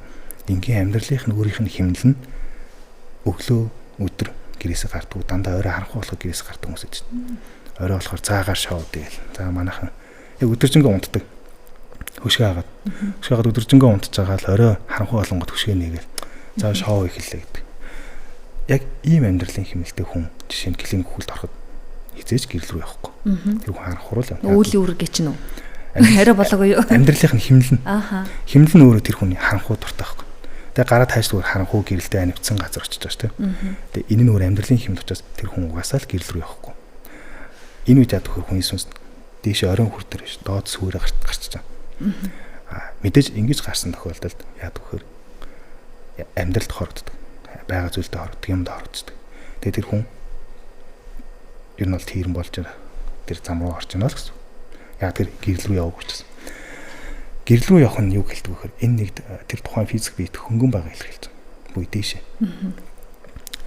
энгийн амьдралынх нь өөрийнх нь хэмнэл нь өглөө өдөр гэрээсээ гарддаг. Дандаа орой харанхуй болохоо гэрээсээ гарддаг хүмүүс гэж байна. Орой болохоор цаагаар шоуд гээл. За манайхан яг өдөржингөө унтдаг. Хөшгөө хагаад. Хөшгөө хагаад өдөржингөө унтж байгаа л орой харанхуй болонгод хөшгөө нээгээл. За шоу ихэллээ гэдэг. Яг ийм амьдралын хэмнэлтэй хүн жишээ нь клиник хөвгөлд ороход хизээж гэрэл рүү явахгүй. Тэр хүн харанхуй л явна. Үүлийн үргэж нь үү? Арай болоогүй юу? Амьдралынх нь хэмнэл нь. Хэмнэл нь өөрөө тэр хүний харанхуй дуртай байхгүй. Тэгээ гараад хайшлуур харанхуй гэрэлтэй анивцсан газар очиж байгаа шүү дээ. Тэгээ энэ нь өөр амьдралын хэмнэл учраас тэр хүн угаасаа л гэрэл рүү явахгүй. Энэ үед яадаг хүний сүнс дээшээ оройн хүрдэр биш доод сүрээ гарчиж байгаа. Мэдээж ингэж гарсан тохиолдолд яадаг вөхөр амьдралд хорогддог. Бага зүйлдээ хорогддог, юмд хорогддог. Тэгээ тэр хүн ер нь бол тийрэн болж тэр зам руу орж байна л гэсэн. Яг тэр гэрэл рүү явах учраас. Гэрэл рүү явах нь юу хэлдэг вөхөр энэ нэг тэр тухайн физик биед хөнгөн байгаа хэлж байна. Буй дээшээ.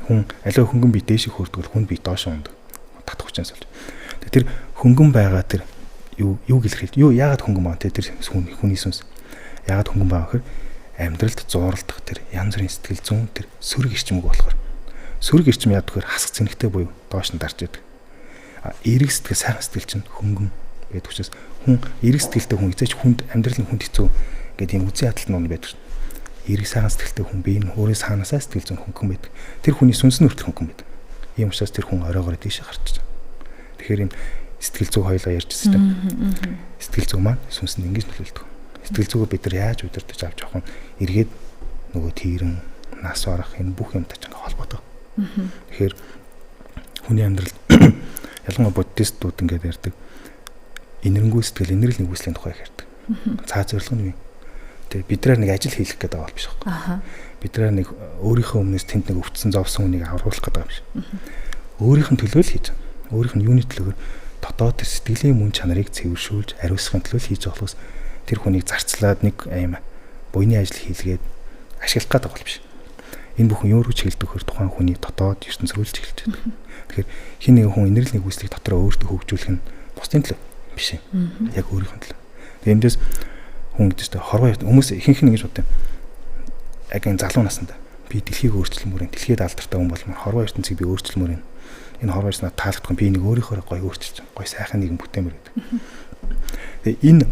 Хүн аливаа хөнгөн бие дээшээ хөрдгөл хүн бие доош ундаг. Татах хүчээс болж. Тэр хөнгөн байгаа тэр юу гэлэрхийлж юу яагаад хөнгөн байгаа те тэр хүний сүнс яагаад хөнгөн байгаа гэхээр амьдралд зууралдах тэр янз бүрийн сэтгэл зүйн тэр сөрөг эрчимэг болохоор сөрөг эрчим яадаг гэхээр хасах зэнхтэй буюу доош нь дарж идэг. Эерэг сэтгэл сайхан сэтгэл чинь хөнгөн гэдэг учраас хүн эерэг сэтгэлтэй хүн эзэж хүнд амьдрал нь хүнд хэцүү гэдэг юм үзэн ядалт нь байдаг. Эерэг сайхан сэтгэлтэй хүн бие нь өөрөө саанаасаа сэтгэл зүйн хөнгөн байдаг. Тэр хүний сүнс нь хүртэл хөнгөн байдаг. Ийм учраас тэр хүн оройгоор тийшээ гарч байгаа. Тэгэхээр энэ сэтгэл зүй хоёлоо ярьжсэн юм. Сэтгэл зүй маань сүнс нь ингэж нөлөөлдөг. Сэтгэл зүйг бид нар яаж удирдах авч явах вэ? Эргээд нөгөө тийрэн нас барах энэ бүх юмтай ч ингээ холбоотой. Тэгэхээр хүний амьдрал ялангуяа буддистууд ингээд ярьдаг. Инэрэнгүй сэтгэл, инэрэл нэгүслийн тухай ярьдаг. Цаа зорилго нь юу? Тэгээ бидрээр нэг ажил хийх гэдэг байгаа биш үү? Бидрээр нэг өөрийнхөө өмнөөс тэнд нэг өвдсөн зовсон хүнийг авруулах гэдэг юм биш. Өөрийнх нь төлөө л хийж байгаа. Өөрийнх нь юуны төлөөр дотоод тэр сэтгэлийн мөн чанарыг цэвэршүүлж ариусгахын төлөө хийж байгаа болохоос тэр хүнийг зарцлаад нэг аим буйны ажил хийлгээд ашиглах гэдэг бол биш. Энэ бүхэн юу рүү чиглэдэг хөр тухайн хүний дотоод ертөнц рүү чиглэж байдаг. Тэгэхээр хин нэгэн хүн инэрл нэгүслийг дотроо өөртөө хөгжүүлэх нь бусдын төлөө биш юм. Яг өөрийнх нь төлөө. Тэгээ эндээс хүн гэдэг чинь хорвоо хүмүүс ихэнх нь ингэж боддог. Яг энэ залуу наснд би дэлхийг өөрчлөлмөр, дэлхийд алдартай хүн болмоор хорвоо ертөнцийг би өөрчлөлмөр юм. Энэ хорвоос надад таалагдах би нэг өөрийнхөө гоё өөрчилж гоё сайхан нэгэн бүтээмэр гэдэг. Тэгээ энэ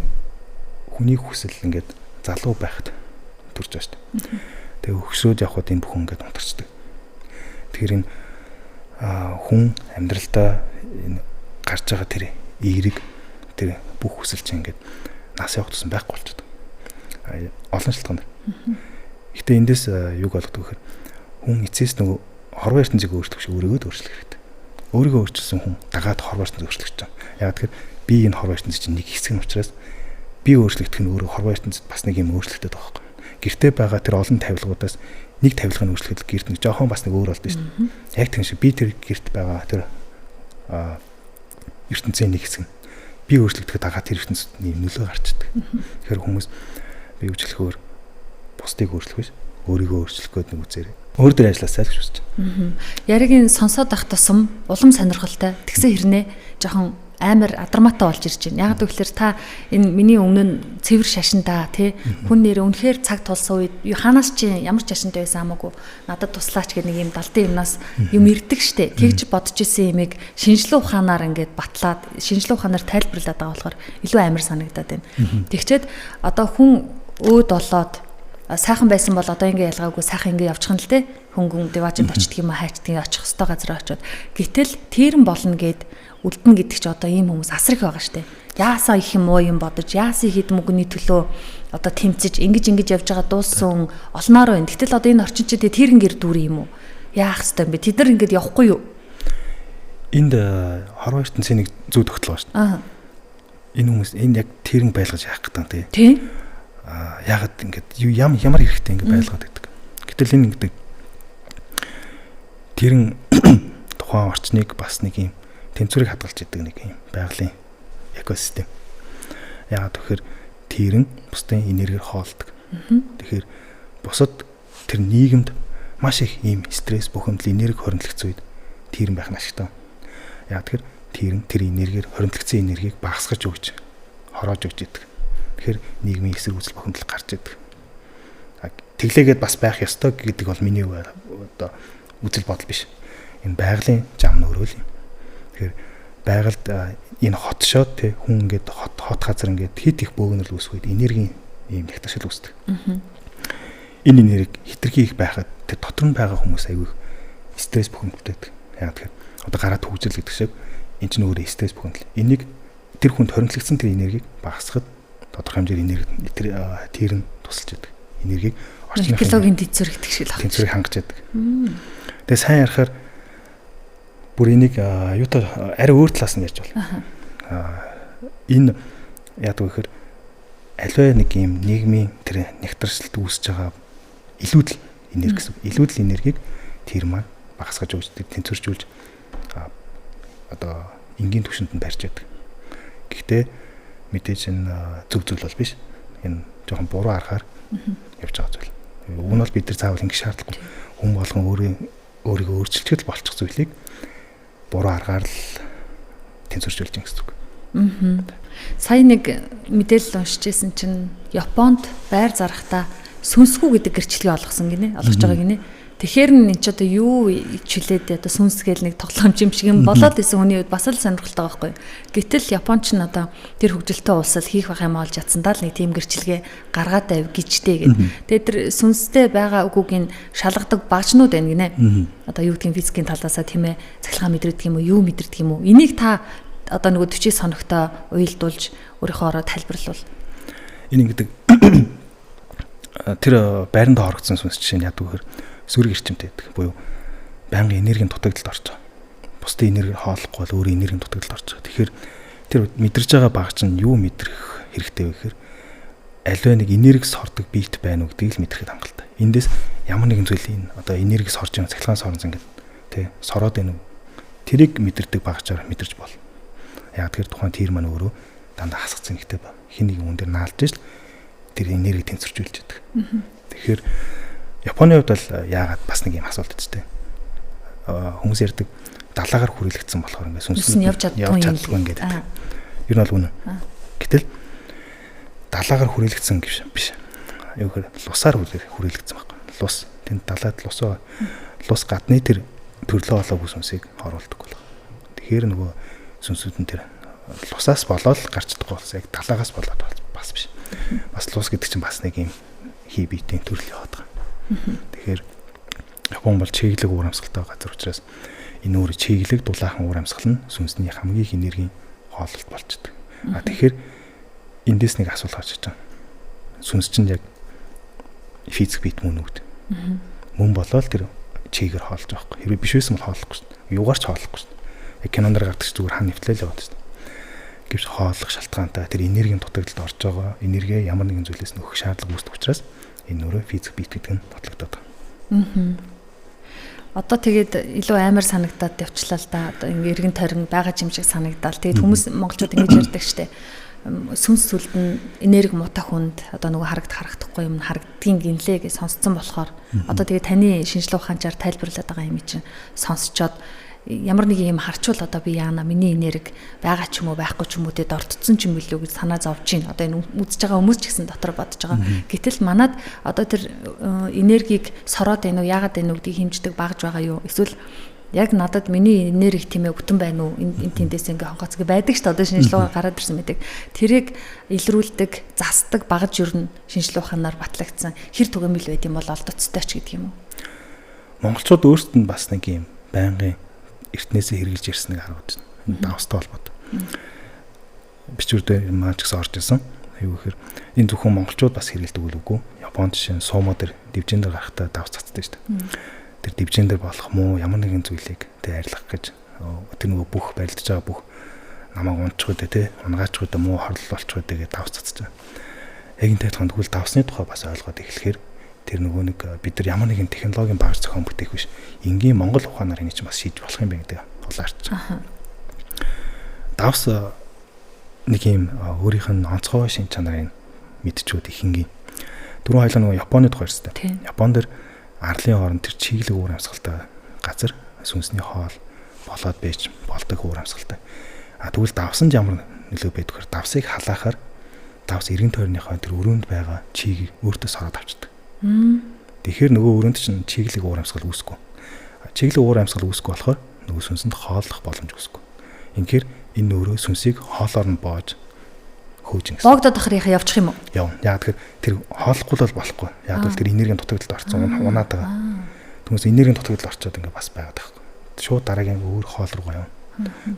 хүний хүсэл ингээд залуу байхад төрж байгаа шүү дээ. Тэгээ өгсрөөд явхад энэ бүхэн ингээд унтарчдаг. Тэгэхээр энэ хүн амьдралдаа энэ гарч байгаа тэр эерэг тэр бүх хүсэл чинь ингээд нас явах тусан байхгүй болчихдог. Олон шалтгаанаар. Гэтэ эндээс юг болгодог гэхээр хүн эцэс нөгөө хорвоо ертөнцийг өөрчлөх шиг өөрийгөө өөрчлөх хэрэгтэй. Өөрийгөө өөрчилсөн хүн дагаад хорвоо ертөнцийг өөрчлөх гэж байна. Яг тэгэхээр би энэ хорвоо ертөнцийн чинь нэг хэсэг нь учраас би өөрчлөгдөх нь өөрөө хорвоо ертөнцид бас нэг юм өөрчлөгдөд байгаа байхгүй. Гэртээ байгаа тэр олон тавилгуудаас нэг тавилга нь өөрчлөгдөд гэрт нэг жоохон бас нэг өөр болдсон шүү дээ. Яг тийм шиг би тэр гэрт байгаа тэр ертөнцийн нэг хэсэг нь би өөрчлөгдөхэд дагаад тэр ертөнцийн нөлөө гарчдаг. Тэгэхээр хүмүүс би үжиглэхээр бусдыг өөрчлөх биш өөрийгөө өөрчлөх гээд нэг үзээрэй. Өөр дээр ажилласаа л гэж үзэж байна. Яг энэ сонсоод ах тусам улам сонирхолтой. Тэгсэн хэрнээ жоохон амар адармаатай болж ирж байна. Яг гэвэл та энэ миний өмнө нь цэвэр шашиндаа тий хүн нэр үнэхээр цаг тулсан үед ханаас чи ямар ч шашинтай байсан хамаагүй надад туслаач гэх нэг юм далдын юмнаас юм ирдэг штэ. Тэгж бодож исэн юмыг шинжлэх ухаанаар ингээд батлаад шинжлэх ухаанаар тайлбарлаад байгаа болохоор илүү амар санагдаад байна. Тэгчээд одоо хүн өөд болоод сайхан байсан бол одоо ингэ ялгаагүй сайхан ингэ явчих нь л дээ. Хөнгөн деважид очдөг юм хайчдаг очих хөстой газар очиод. Гэтэл тэрэн болно гэд үлдэн гэдэг чи одоо ийм хүмүүс асар их байгаа штэ. Яасаа их юм уу юм бодож, яасаа хэд мөнгөний төлөө одоо тэмцэж ингэж явж байгаа дууссан олноор байна. Гэтэл одоо энэ орчин чид тэрэн гэр дүүр юм уу? Яах ёстой юм бэ? Тэд нар ингэж явахгүй юу? Энд хорвоо ертөнцийн нэг зүй тогтол байгаа штэ. Энэ хүмүүс энэ яг тэрэн байлгаж яах гэдэг юм тий. Яагаад ингэж ямар хэрэгтэй ингэ байлгаад байдаг. Гэтэл энэ ингэдэг тэрэн тухайн орчныг бас нэг юм тэнцвэрийг хадгалж идэг нэг юм байгалийн экосистем. Яагаад тэгэхээр тэрэн бусдын энергийг хоолдог. Тэгэхээр бусад тэр нийгэмд маш их ийм стресс, бухимдал, энерги хоригдлогцсон үед тэрэн байх нь ашигтай. Яагаад тэгэхээр тэрэн тэр энергиэр хоригдлогцсон энергийг багасгаж өгч хороож өгч идэг. Тэгэхээр нийгмийн эсрэг үзэл бухимдал гарч идэг. Тэглээгээд бас байх ёстой гэдэг бол миний одоо үзэл бодол биш. Энэ байгалийн зам нөрөөл юм. Тэгэхээр байгальд энэ хотшоод тий хүн ингээд хот газар ингээд хит их бөөгнөл үүсгээд энергийн ийм нягтршил үүсдэг. Энэ энерги хитрхи их байхад тэр дотор нь байгаа хүмүүс аягүй стресс бухимдалтай. Яг тэгэхээр одоо гараад хөгжил гэдэг шиг энэ ч нөөрэ стресс бухимдал. Энийг тэр хүнд хоригдлогдсон тэр энергийг багасгахад тодорхой хэмжээр энерги тэр нь тусалж идэг. Энергийг орчны экологийн тэнцвэр гэдэг шиг л байна. Тэнцвэрийг хангаж идэг. Тэгээ сайн ярахаар бүр энийг юутай арай өөр талаас нь ярьж байна. Энэ яадаг вэ гэхээр аливаа нэг юм нийгмийн тэр нягтралт үүсэж байгаа илүүдэл энерги гэсэн. Илүүдэл энергийг тэр маань багасгаж өгч тэнцвэржүүлж одоо энгийн түвшинд нь барьж яадаг. Гэхдээ мэдээж энэ зөв зүйл бол биш. Энэ жоохон буруу аргаар явж байгаа зүйл. Уг нь бол бид нар заавал ингэ шаардлагагүй. Хүн болгон өөрийгөө өөрчилчихэд болчих зүйлийг буруу аргаар л тэнцвэржүүлж байгаа гэсэн үг. Сая нэг мэдээлэл уншижсэн чинь Японд байр зарахтаа сүнсгүй гэдэг гэрчлэгийг олгосон гинэ. Олгож байгаа гинэ. Тэгэхээр энэ ч одоо юу хичүүлээд одоо сүнсгээл нэг тоглоомч юм шиг юм болоод исэн хүний үед бас л сонирхолтой байхгүй. Гэтэл Японч нь одоо тэр хөгжилтэй улсал хийх байх юм олж ядсандаа л нэг тийм гэрчлэгээ гаргаад байв гिचтэй гэд. Тэгээд тэр сүнстэй байгаа үгүйг нь шалгадаг багчнууд байна гинэ. Одоо юу гэдгийг физикийн талаасаа тийм ээ цахилгаан мэдрэгдэх юм уу, юу мэдрэгдэх юм уу? Энийг та одоо нөгөө төчий соногтой уйлдуулж өөрийнхөө ороо тайлбарлавал. Энэ ингэдэг тэр байранд хорогдсон сүнс жишээ нь яадаг вэхэр сүрэг эрчимтэй байдаг. Буюу байнгын энергийн дутагдалд орж байгаа. Бусдын энергийг хооллохгүй бол өөрөө энергийн дутагдалд орж байгаа. Тэгэхээр тэр мэдэрж байгаа баг чинь юу мэдрэх хэрэгтэй вэ гэхээр аливаа нэг энергис хордог биет байна уу гэдгийг л мэдрэхэд хангалттай. Эндээс ямар нэгэн зүйлийн одоо энергис хорж байгаа цахилгаан сорнц ингээд тий сороод байна уу? Тэрийг мэдэрдэг багчаар мэдэрч болно. Яг тэр тухайн тэр маань өөрөө дандаа хасгацсан хэрэгтэй ба. Хин нэг юм дээр наалж ижил тэр энерги тэнцвэржүүлж яадаг. Тэгэхээр Японы хувьд бол яагаад бас нэг юм асуулт өчтэй. Хүмүүс ярьдаг далаагаар хүрээлэгдсэн болохоор ингээд сүнс нь явж чаддгүй ингээд. Ер нь бол үнэ. Гэтэл далаагаар хүрээлэгдсэн биш. Юу гэхээр лусаар хүрээлэгдсэн байхгүй. Лус тэнд далаад лус гадны тэр төрлөө болоогүй сүнсийг оруулдаг болох. Тэгэхээр нөгөө сүнсүүд нь тэр лусаас болоод гарчдаггүй болсон. Яг далаагаас болоод бас биш. Бас лус гэдэг чинь бас нэг юм хий биетийн төрөл яваад байгаа. Тэгэхээр Япон бол чиглэг уур амьсгалтай газар учраас энэ өөр чиглэг дулаахан уур амьсгал нь сүнсний хамгийн их энергийн хооллолт болчдөг. Тэгэхээр эндээс нэг асуулт гарч иж байгаа. Сүнс чинь яг физик бит мөн үү? Мөн болоод тэр чигээр хоолж байгаа байхгүй. Хэрвээ биш байсан бол хооллохгүй шүү дээ. Юугаар ч хооллохгүй шүү дээ. Яг кинонд гардаг зүгээр хан нэвтлэл яваад шүү дээ. Гэвч хооллох шалтгаантай тэр энергийн дутагдалд орж байгаа энерги ямар нэгэн зүйлээс нөхөх шаардлага үүсдэг учраас энэ өөрөө физик бит гэдэг нь батлагдаад байгаа. Одоо тэгээд илүү амар санагдаад явчлаа л да. Одоо ингээ эргэн тойрон байгаа юм шиг санагдал. Тэгээд хүмүүс монголчууд ингэж ярьдаг штэ. сүнс сүлд нь энерги муутай хүнд одоо нөгөө харагдахгүй юм харагддгийн гинлээ гэж сонсцсон болохоор одоо тэгээ таны шинжлэх ухаанчаар тайлбарлаад байгаа юм чинь сонсчоод ямар нэг юм харчвал одоо би яана миний энерги байгаа ч юм уу байхгүй ч юм уу тэд ордцсон ч юм билүү гэж санаа зовж байна. Одоо энэ үзэж байгаа хүмүүс ч гэсэн дотор бодож байгаа. Гэтэл манад одоо тэр энергийг сороод байна уу яагаад байна уу гэдгийг хэмждэг багж байгаа юу? Эсвэл яг надад миний энерги тийм ээ бүтэн байна уу? Энэ тэндээс ингээ хонгоцгой байдаг шүү дээ. Одоо шинжлэх ухаан гараад ирсэн мэдэг. Тэрийг илрүүлдэг, засдаг багж юу н шинжлэх ухаанаар батлагдсан хэр түгээмэл байд юм бол олдоцтой ч гэдэг юм уу? Монголчууд өөрсдөд нь бас нэг юм байнгын эртнээсээ хэрэгжилж ирснийг харуулж байна. Энэ давстай холбоотой. Бичвэрдээ маань ч гэсэн орж ирсэн. Аюу гэхээр энэ зөвхөн монголчууд бас хэрэгэлдэг үгүй. Японд жишээ нь сумо дээр дивжин дээр гарахтаа давс цацдаг шүү дээ. Тэр дивжин дээр болох муу ямар нэгэн зүйлийг тэ арилгах гэж тэр нөгөө бүх барилдаж байгаа бүх намайг унчих үдэ тэ унгаач үдэ муу хорлол болчих үдэ гэж давс цацж байгаа. Яг энэ тайлханд тэгвэл давсны тухай бас ойлгоод эхлэхээр тэр нөгөө нэг бид нар ямар нэгэн технологийн багж зохион бүтээх биш. Энгийн монгол ухаанаар энэ чинь бас шийдэж болох юм байна гэдэг тулаарч. Давс нэг юм өөрийнх нь онцгой шин чанарыг мэдчихэд ихэнгийн. Түрүү хоёлаа нөгөө Японы тухай ярьсан. Япон дээр арлын хооронд тэр чиглэг уур амьсгалтай газар сүнсний хоол болоод байж болдог уур амьсгалтай. Тэгвэл давсанд ямар нөлөө байдаг вэ? Давсыг халаахаар давс эргэн тойрныхоо тэр өрөөнд байгаа чигийг өөртөө сороод авчдаг. Тэгэхээр нөгөө өрөөнд чинь чиглэг уур амьсгал үүсэхгүй. Чиглэг уур амьсгал үүсэхгүй болохоор нөгөө сүнсэнд хооллох боломж үүсэхгүй. Инхээр энэ өөрөө сүнсийг хоолоор нь боож хөөж гисэн. Боогдоод ахрынхаа явчих юм уу? Яв. Яг тэр хооллохгүй л болохгүй. Яг л тэр энергийн дутагдалд орсон унаад байгаа. Түүнээс энергийн дутагдалд орчоод ингээ бас байгаад байхгүй. Шууд дараагийн өөр хоол руу явна.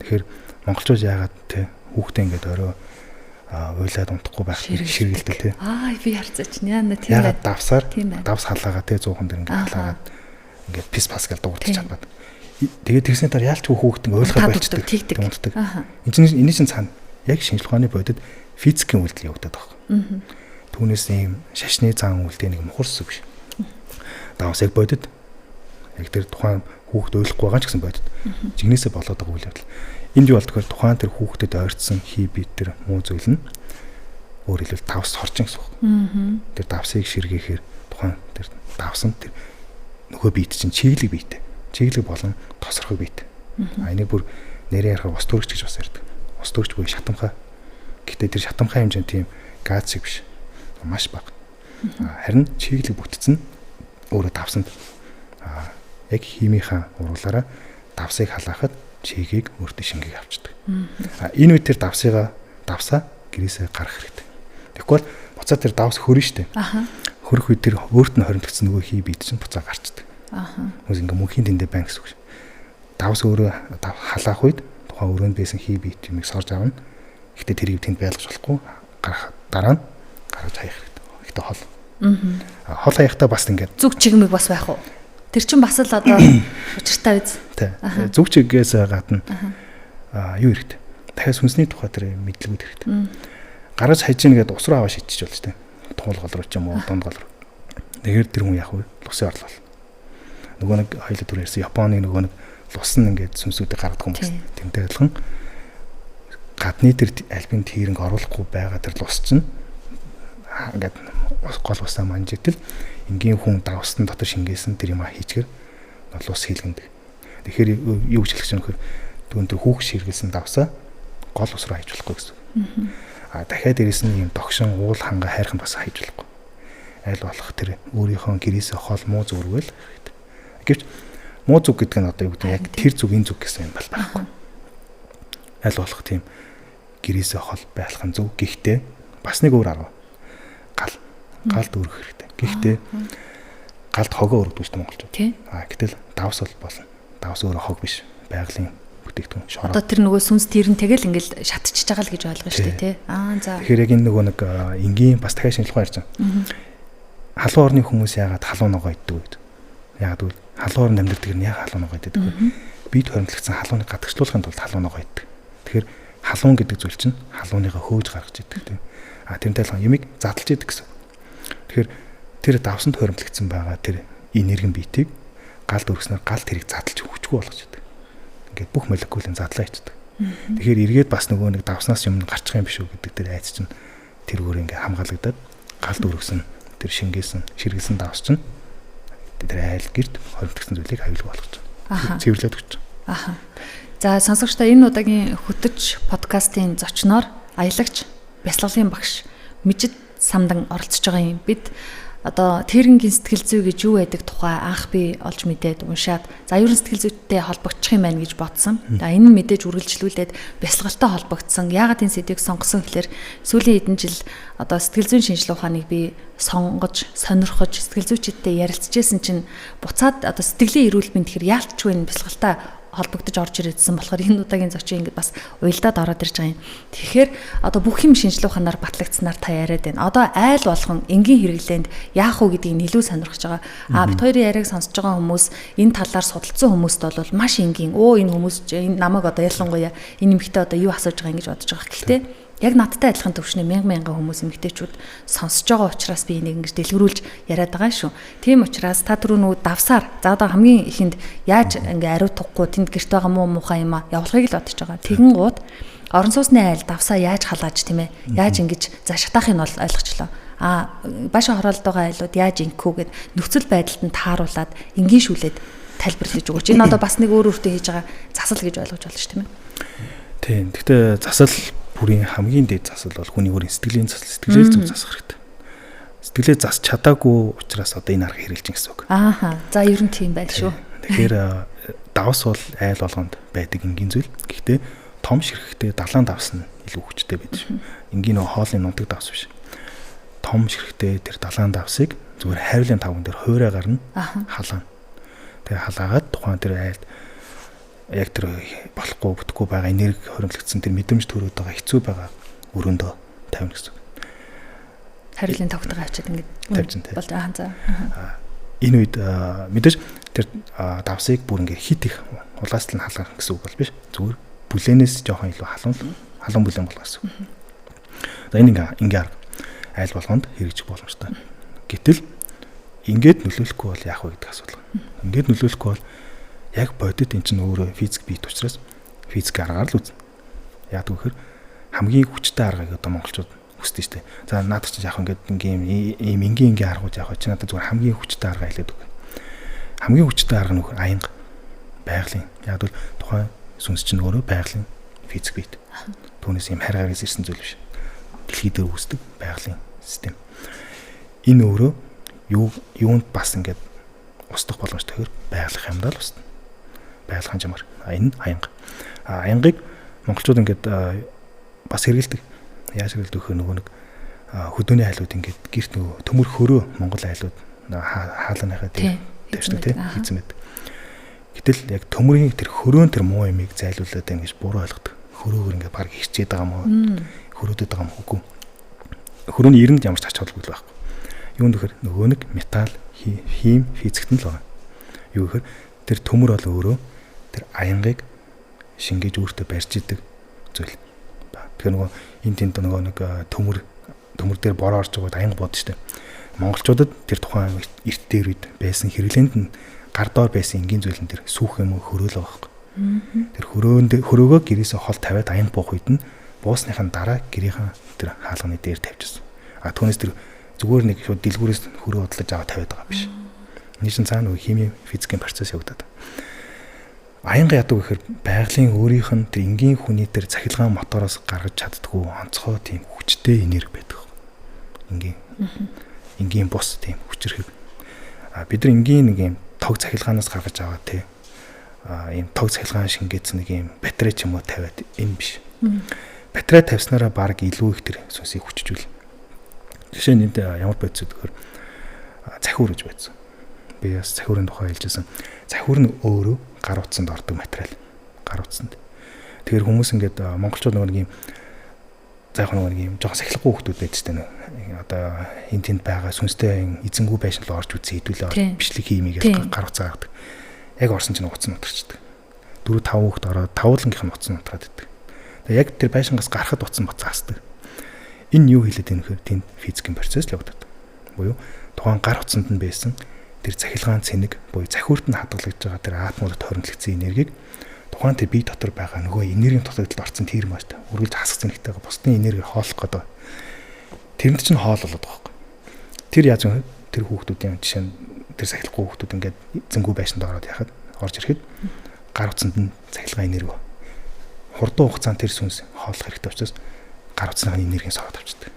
Тэгэхээр монголчууд яагаад те хүүхдээ ингээд орой уйлаад унтахгүй байх ширгэлдэг тий. Би харцаач яана тийм бай. Яг давсаар давс халаагаа тий 100 дээр ингээд халаагаад ингээд пис паскал дуурч чадаад. Тэгээд тэгснээр дараа яалч хүүхдэн ойлгоход болчдөг. Унтдаг. Энэ чинь цаана яг шинжлэх ухааны бодит физикийн үйлдэл явагдаад байгаа. Түүнээс ийм шашны зан үйлдэл нэг мухарс биш. Давс яг бодит яг тэр тухайн хүүхд ойлгохгүй байгаа ч гэсэн бодит. Жигнэсээ болоод байгаа үйл явдал. Энд юу болдгоор тухайн тэр хүүхдэд ойртсон хий бит тэр муу зүйл нь өөр хэлбэл давс хорчин гэсэн үг. Тэр давсыг ширгээхээр тухайн тэр давс нь тэр нөгөө бит чинь чиглэг бит. Чиглэг болон тосрох бит. Энийг бүр нэрээр ярих ус төрөгч гэж бас ярьдаг. Ус төрөгч буюу шатамхай. Гэхдээ тэр шатамхай хэмжээ тийм газ шиг биш. Маш бага. Харин чиглэг бүтцэн өөрөө давсанд яг химийнхаа уруулаараа давсыг халаахад чигийг өөртөө шингийг авчдаг. Энэ үед тэр давсаа гэрээсээ гарах хэрэгтэй. Тэгэхгүй буцаа тэр давс хөрнө штэ. Хөрөх үед тэр өөрт нь хоримтгдсан нөгөө хий бит чинь буцаа гарчдаг. Хүмүүс ингээ мөнхийн дэндээ байна гэсэн үг. Давс өөрөө халаах үед тухайн өрөөнд байсан хий бит юмыг сорж авна. Гэхдээ тэрийг тэнд байлгаж болохгүй. Гарах дараа нь гаргаж хаях хэрэгтэй. Гэхдээ хол. Хол хаяхтаа бас ингээд зүг чигмэг бас байх уу? Тэр чинь бас л одоо учиртай биз. Зүг чигээс гадна юу хэрэгтэй? Дахиад сүнсний тухай тэр мэдлэгүүд хэрэгтэй. Гараж хайж нэгэд ус руу аваа шидчих болж тээ. Туул гол руу ч юм уу, дунд гол руу. Тэгэхээр тэр хүн яах вэ? Лусын орлол. Нөгөө нэг хоёул түр ярьсан Японы нөгөө нэг лус нь ингээд сүнсүүдийг гаргадаг хүмүүс. Тэмтэй адилхан гадны тэр альбин тэрэнг оруулахгүй байгаа тэр лус чинь ингээд гол усаа манжигдэл энгийн хүн давстан дотор шингээсэн тэр юм хийчихэр лус хийлгэндэг. Тэгэхээр юу гэж хэлэх чинь нөхөр түүн тэр хүүхд ширгэлсэн давсаа гол ус руу хайж болохгүй гэсэн. Дахиад дээрэс нь юм догшин уул ханга хайрхан бас хайж болохгүй. Аль болох тэр өөрийнхөө гэрээсээ хол муу зүгрүүл хэрэгтэй. Гэвч муу зүг гэдэг нь одоо юу гэдэг яг тэр зүг энэ зүг гэсэн юм байхгүй. Аль болох тийм гэрээсээ хол байлхан зүг. Гэхдээ бас нэг өөр арга. Галд өргөх хэрэгтэй. Гэхдээ галд хогоо өргөдөг шүү дээ монголчууд. Гэтэл давс бол болно. Давс өөрөө хог биш. Байгалийн бүтээгдэхүүн шороо. Одоо тэр нөгөө сүнс тэр нь тэгэл ингээл шатчихж байгаа л гэж ойлгож шүү дээ тий. За. Тэгэхээр яг энэ нөгөө нэг энгийн бас дахиад шинжлэх ухаан ярьж байгаа. Халуун орны хүмүүс яагаад халуун ногоо иддэг вэ? Яагаад гэвэл халуун орнд амьдардаг нь яг халуун ногоо иддэг. Бид хоримтлагдсан халууныг гадагшлуулахын тулд халуун ногоо иддэг. Тэгэхээр халуун гэдэг зүйл чинь халууныгаа хөөж гаргаж иддэг тийм. Тэрнтэй адилхан юмыг задлж иддэг гэсэн. Тэгэхээр тэр давсанд хоримтлагдсан байгаа тэр энергийн биетийг галд өргөснөөр гал тэрийг задлж хүчгүй болгож идэг. Ингээд бүх молекулын задлаа ичдэг. Тэгэхээр эргээд бас нөгөө нэг давснаас юм гарчих юм биш үү гэдэг тэр айц чинь тэргээр ингээ хамгаалагдаад галд өргөсөн тэр ширгэлсэн давс чинь тэр айл гэрд хоригдсон зүйлийг аюулгүй болгож байна. Цэвэрлээд өгч байна. За сонсогчдоо энэ удаагийн хөтөч подкастын зочноор аялагч бясалгалын багш Мижид Самдан оролцож байгаа юм. Бид одоо тэрнгийн сэтгэл зүй гэж юу байдаг тухай анх би олж мэдээд уншаад за ерөн сэтгэл зүйтэй холбогдчих юм байна гэж бодсон. За энэ нь мэдээж үргэлжлүүлээд бясалгалтай холбогдсон. Яагаад энэ сэдвийг сонгосон гэхээр сүүлийн хэдэн жил одоо сэтгэл зүйн шинжилгээ ухааныг би сонгож, сонирхож, сэтгэл зүйчидтэй ярилцажсэн чинь буцаад одоо сэтгэлийн эрүүл мэнд гэхээр яалтчгүй энэ бясалгалтай холбогдож орж ирээдсэн болохоор энэ удаагийн зочин ингээд бас уялдаад ороод ирж байгаа юм. Тэгэхээр одоо бүх юм шинжилгээ ухаанаар батлагдсанаар та яриад байна. Одоо айл болгон энгийн хэрэглээнд яах вэ гэдгийг илүү сонирхож байгаа. Бид хоёрын яриаг сонсож байгаа хүмүүс энэ талаар судалсан хүмүүст бол маш энгийн. Энэ хүмүүс энэ намайг одоо ялангуяа энэ эмэгтэй одоо юу асууж байгаа юм гэж бодож байгаа. Гэхдээ яг надтай адилхан төвшний мянган хүмүүс эмэгтэйчүүд сонсож байгаа учраас би энийг ингэж дэлгэрүүлж яриад байгаа шүү. Тийм учраас та түрүү давсаар за одоо хамгийн ихэнд яаж ингээ ариу тугахгүй тэнд гэрт байгаа муу муухай юм явуулахыг л бодож байгаа. Тэгэн гууд орон сууцны айл давсаа яаж халааж тийм ээ. Яаж ингэж за шатаахыг нь бол ойлгочлоо. Баашаа хороолд байгаа айлууд яаж ингэхүү гэд нөхцөл байдалд нь тааруулаад энгийн шүлээд тайлбарлаж өгөөч. Энэ одоо бас нэг өөр өөртөө хийж байгаа засал гэж ойлгож байна шүү тийм ээ. Тийм. Гэхдээ засал бүрийн хамгийн дээд засал бол хүний өөрийн сэтгэлийн засал, сэтгэлээ зөв засах хэрэгтэй. Сэтгэлээ засч чадаагүй учраас одоо энэ арга хэрэгжилж гэсэн үг. За ер нь тийм байл шүү. Тэгэхээр давс бол айл болгонд байдаг энгийн зүйл. Гэхдээ том ширхэгтэй далайн давс нь илүү хүчтэй байдаг шүү. Энгийн хоолны нутаг давс биш. Том ширхэгтэй тэр далайн давсыг зүгээр хайрлын тавган дээр хуурай гарна халаана. Тэгээ халаагаад тухайн тэр айлд яг тэр болохгүй бүтэхгүй байгаа энерги хоригдлогдсон тэр мэдрэмж төрөөд байгаа хэцүү байгаа өрөөндөө тавина гэсэн. Хайрлын тавтайгаа авчиад ингэж болж байгаа. Энэ үед мэдээж тэр давсыг бүр ингээ хит их улаастал нь халах гэсэн үг бол биш. Зүгээр бүлээнээс жоохон илүү халуун бүлээн болгох гэсэн. За энэ ингээ арга айл болгонд хэрэгжих боломжтой. Гэтэл ингээд нөлөөлөхгүй бол яах вэ гэдэг асуудал. Ингээд нөлөөлөхгүй бол яг бодит эн чинь өөрөө физик бит учраас физик аргаар л үзнэ. Яагаад гэвэл хамгийн хүчтэй аргыг одоо монголчууд хүсдэг шүү дээ. За наадах чинь яг ингээд ингээм ийм энгийн аргууд яг чи надад зүгээр хамгийн хүчтэй арга хэлээд үг. Хамгийн хүчтэй арга нөх аянга байгалийн. Яг бол тухайн сүнс чинь өөрөө байгалийн физик бит. Түүнээс ийм харгаагаас ирсэн зүйл биш. Дэлхий дээр үүсдэг байгалийн систем. Энэ өөрөө юунд бас ингээд устдах боломжтой хэр байгалах юмдаа л устна. Байгалийн жамаар. Энэ аянга. Аянгийг монголчууд ингээд бас хэрэгэлдэг. Яаж хэрэгэлдэг вэ нөгөө нэг хөдөөний айлууд ингээд гэрт нөгөө төмөр хөрөө монгол айлууд хаалганыхаа дээр тавьчихдаг тийм хийцэн байдаг. Гэтэл яг төмөрийн тэр хөрөөн тэр муу ямиг зайлуулад байна гэж буруу ойлгодог. Хөрөөгөр ингээд баг хэрчээд байгаа мó. Хөрөөдөд байгаа мó үгүй. Хөрөөний ирэнд ямар ч ач холбогдол байхгүй. Юунд гэхээр нөгөө нэг металл, хим, физикт нь л байгаа. Юу гэхээр тэр төмөр бол өөрөө тэр аянгийг шингээж өөртөө барьж идэг зүйл. Тэгэхээр нөгөө энэ тэнд нөгөө нэг төмөр дээр бороо орж байгаад аянга бод штэ. Монголчуудад тэр тухайн эрт дээр үед байсан хэрэглээнд нь гар доор байсан энгийн зүйлэн тэр сүөх юм хөрөөл байгаа байхгүй. Тэр хөрөөгөө гэрээсээ хол тавиад аянга буух үед нь буусныхаа дараа гэрийнхэн тэр хаалганы дээр тавьчихсан. Түүнээс тэр зүгээр нэг шууд дэлгүүрээс хөрөө бодлож аваа тавиад байгаа биш. Энэ чинь цаана нөгөө хими физикийн процесс явагдаад. Аянга яадаг гэхээр байгалийн өөрийнх нь тэр энгийн хүний тэр цахилгаан мотороос гаргаж чаддгүй онцгой тийм хүчтэй энерги байдаг. Энгийн бус тийм хүчрхэг. Бид нар энгийн нэг юм тог цахилгаанаас гаргаж аваа тий. Ийм тог цахилгаан шингээсэн нэг юм батарей ч юм уу тавиад энэ биш. Батарей тавьснараа баг илүү их тэр сүнсийг хүчжүүл. Жишээ нь энд ямар бодис өгөхөр цахиур гэж байдсан. Би бас цахиурын тухай хэлжсэн. Цахиур нь өөрөө гар утсанд ордог материал. Гар утсанд. Тэгэхээр хүмүүс ингээд монголчууд нэг юм заахын нэг юм жоохон сахилахгүй хүмүүс байдаг ч тийм одоо энэ тэнд байгаа сүнстэй эзэнгүү байшин руу орж үзээ хэдүүлээ бичлэг хиймийгээс гар утсаа гаргадаг. Яг орсон чинь утас нь утарчдаг. 4-5 хүүхэд ороод тавуулангийнх нь утас нь утгаад байдаг. Тэгээ яг тэр байшингаас гарахад утас нь буцаасдаг. Энэ юу хэлээд байна гэхээр тэнд физикийн процесс л явагдаад. Буюу тухайн гар утсанд нь байсан тэр цахилгаан цэник буюу цахиурт нь хадгалагдж байгаа тэр атомуудад хоригдлогдсон энергийг тухайн тэр бие дотор байгаа нөгөө энергийн тусагдалд орсон тэр маш та үргэлж хасах зэнэгтэйгээ бусдын энергийг хооллох гэдэг. Тэрэнд чинь хоол болоод байгаа юм. Тэр яаж вэ? Тэр хүүхдүүдийн жишээ нь тэр сахилахгүй хүүхдүүд ингээд зэнгүү байшинд ороод яхад орж ирэхэд гар утсанд нь цахилгаан энерги. Хурдан хугацаанд тэр сүнс хооллох хэрэгтэй учраас гар утсны энергийн сороод авчдаг.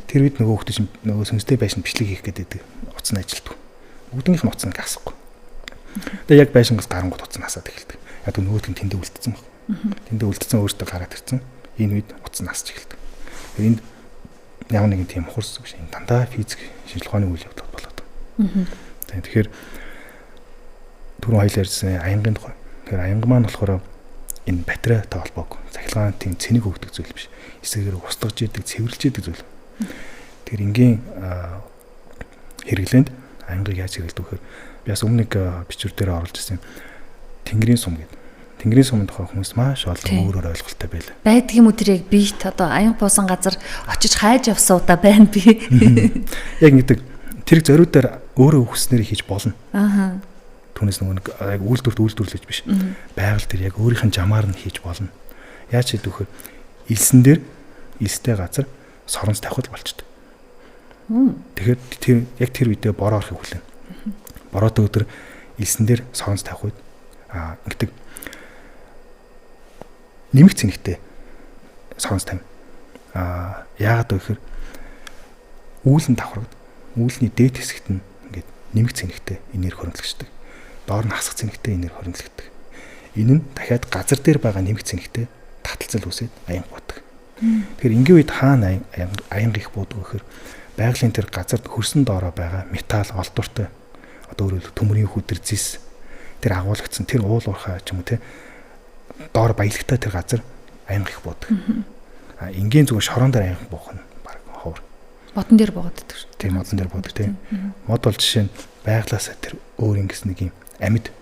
Тэр үед нөгөө хүүхдүүд чинь нөгөө сүнстэй байшин бичлэг хийх гэдэг утас нь ажилтдаг. Бүгднийх нь утас нь гасахгүй. Тэгээ яг байшингаас гарангууд утас нь хасаад эхэлдэг. Яг нөгөөдг нь тэндээ үлдсэн баг. Тэндээ үлдсэн өөртөө гараад ирсэн. Энэ үед утас нь хасч эхэлдэг. Энд ямар нэгэн тийм хурс биш. Энэ дандаа физик шинжилгээ ухааны үйл явдал болоод. Тэгэхээр түрүү хоёул ярьсан аянгийн тухай. Тэгэхээр аянга маань болохоор энэ батарейтай холбоог цахилгаан тийм цэник өгдөг зүйл биш. Эсэгээр устгаж идэг, цэвэрлж идэг зүйл. Тэгэхээр энгийн хэрэглээнд аянгыг яаж хэрэглэдэг вэ? Би бас өмнө нэг бичвэр дээр оруулж ирсэн Тэнгэрийн сум гэдэг. Тэнгэрийн сумын тухай хүмүүс маш олон өөрөөр ойлголттой байлаа. Байдаг юм уу тэр яг биет одоо аянга буусан газар очиж хайж явсан удаа байна би. Яг ингэдэг тэр зориудаар өөрөө өгснээр хийж болно. Ааха. Түүнээс нөгөө нэг яг үйлдвэрлэж биш. Байгаль дээр яг өөрийнх нь жамаар нь хийж болно. Яаж хийдэг вөхөр илсэн дээр илстэй газар соронц тавхад болчдөг. Тэгэхээр тэр үедээ бороо орохыг хүлээн. Бороотой өдөр илсэн дээр соронц тавих үед ингэдэг нэмэх цэнэгтэй соронц тавь. Яагаад вэ гэхээр үүлэн давхрагд үүлний дээд хэсэгт нь ингээд нэмэх цэнэгтэй энерги хөрөнгөлөгчдөг. Доор нь хасах цэнэгтэй энерги хөрөнгөлөгдөг. Энэ нь дахиад газар дээр байгаа нэмэх цэнэгтэй таталцал үүсээд аянга буудаг. Тэгэхээр энгийн үед хаана аянга их буудаг вэ гэхээр байгалийн тэр газар хөрсөн доороо байгаа металл олдвортой одоо өөрөөр төмрийн хүдэр зис тэр агуулгдсан тэр уул уурхай ч юм уу те доор баялагтай тэр газар аянга их буудаг. Энгийн зүгээр шорон дээр аянга буух нь баг ховор. Модон дээр буудаг шүү. Тийм модон дээр буудаг тийм. Мод бол жишээ нь байглаас тэр өөр ингэс нэг юм амьд.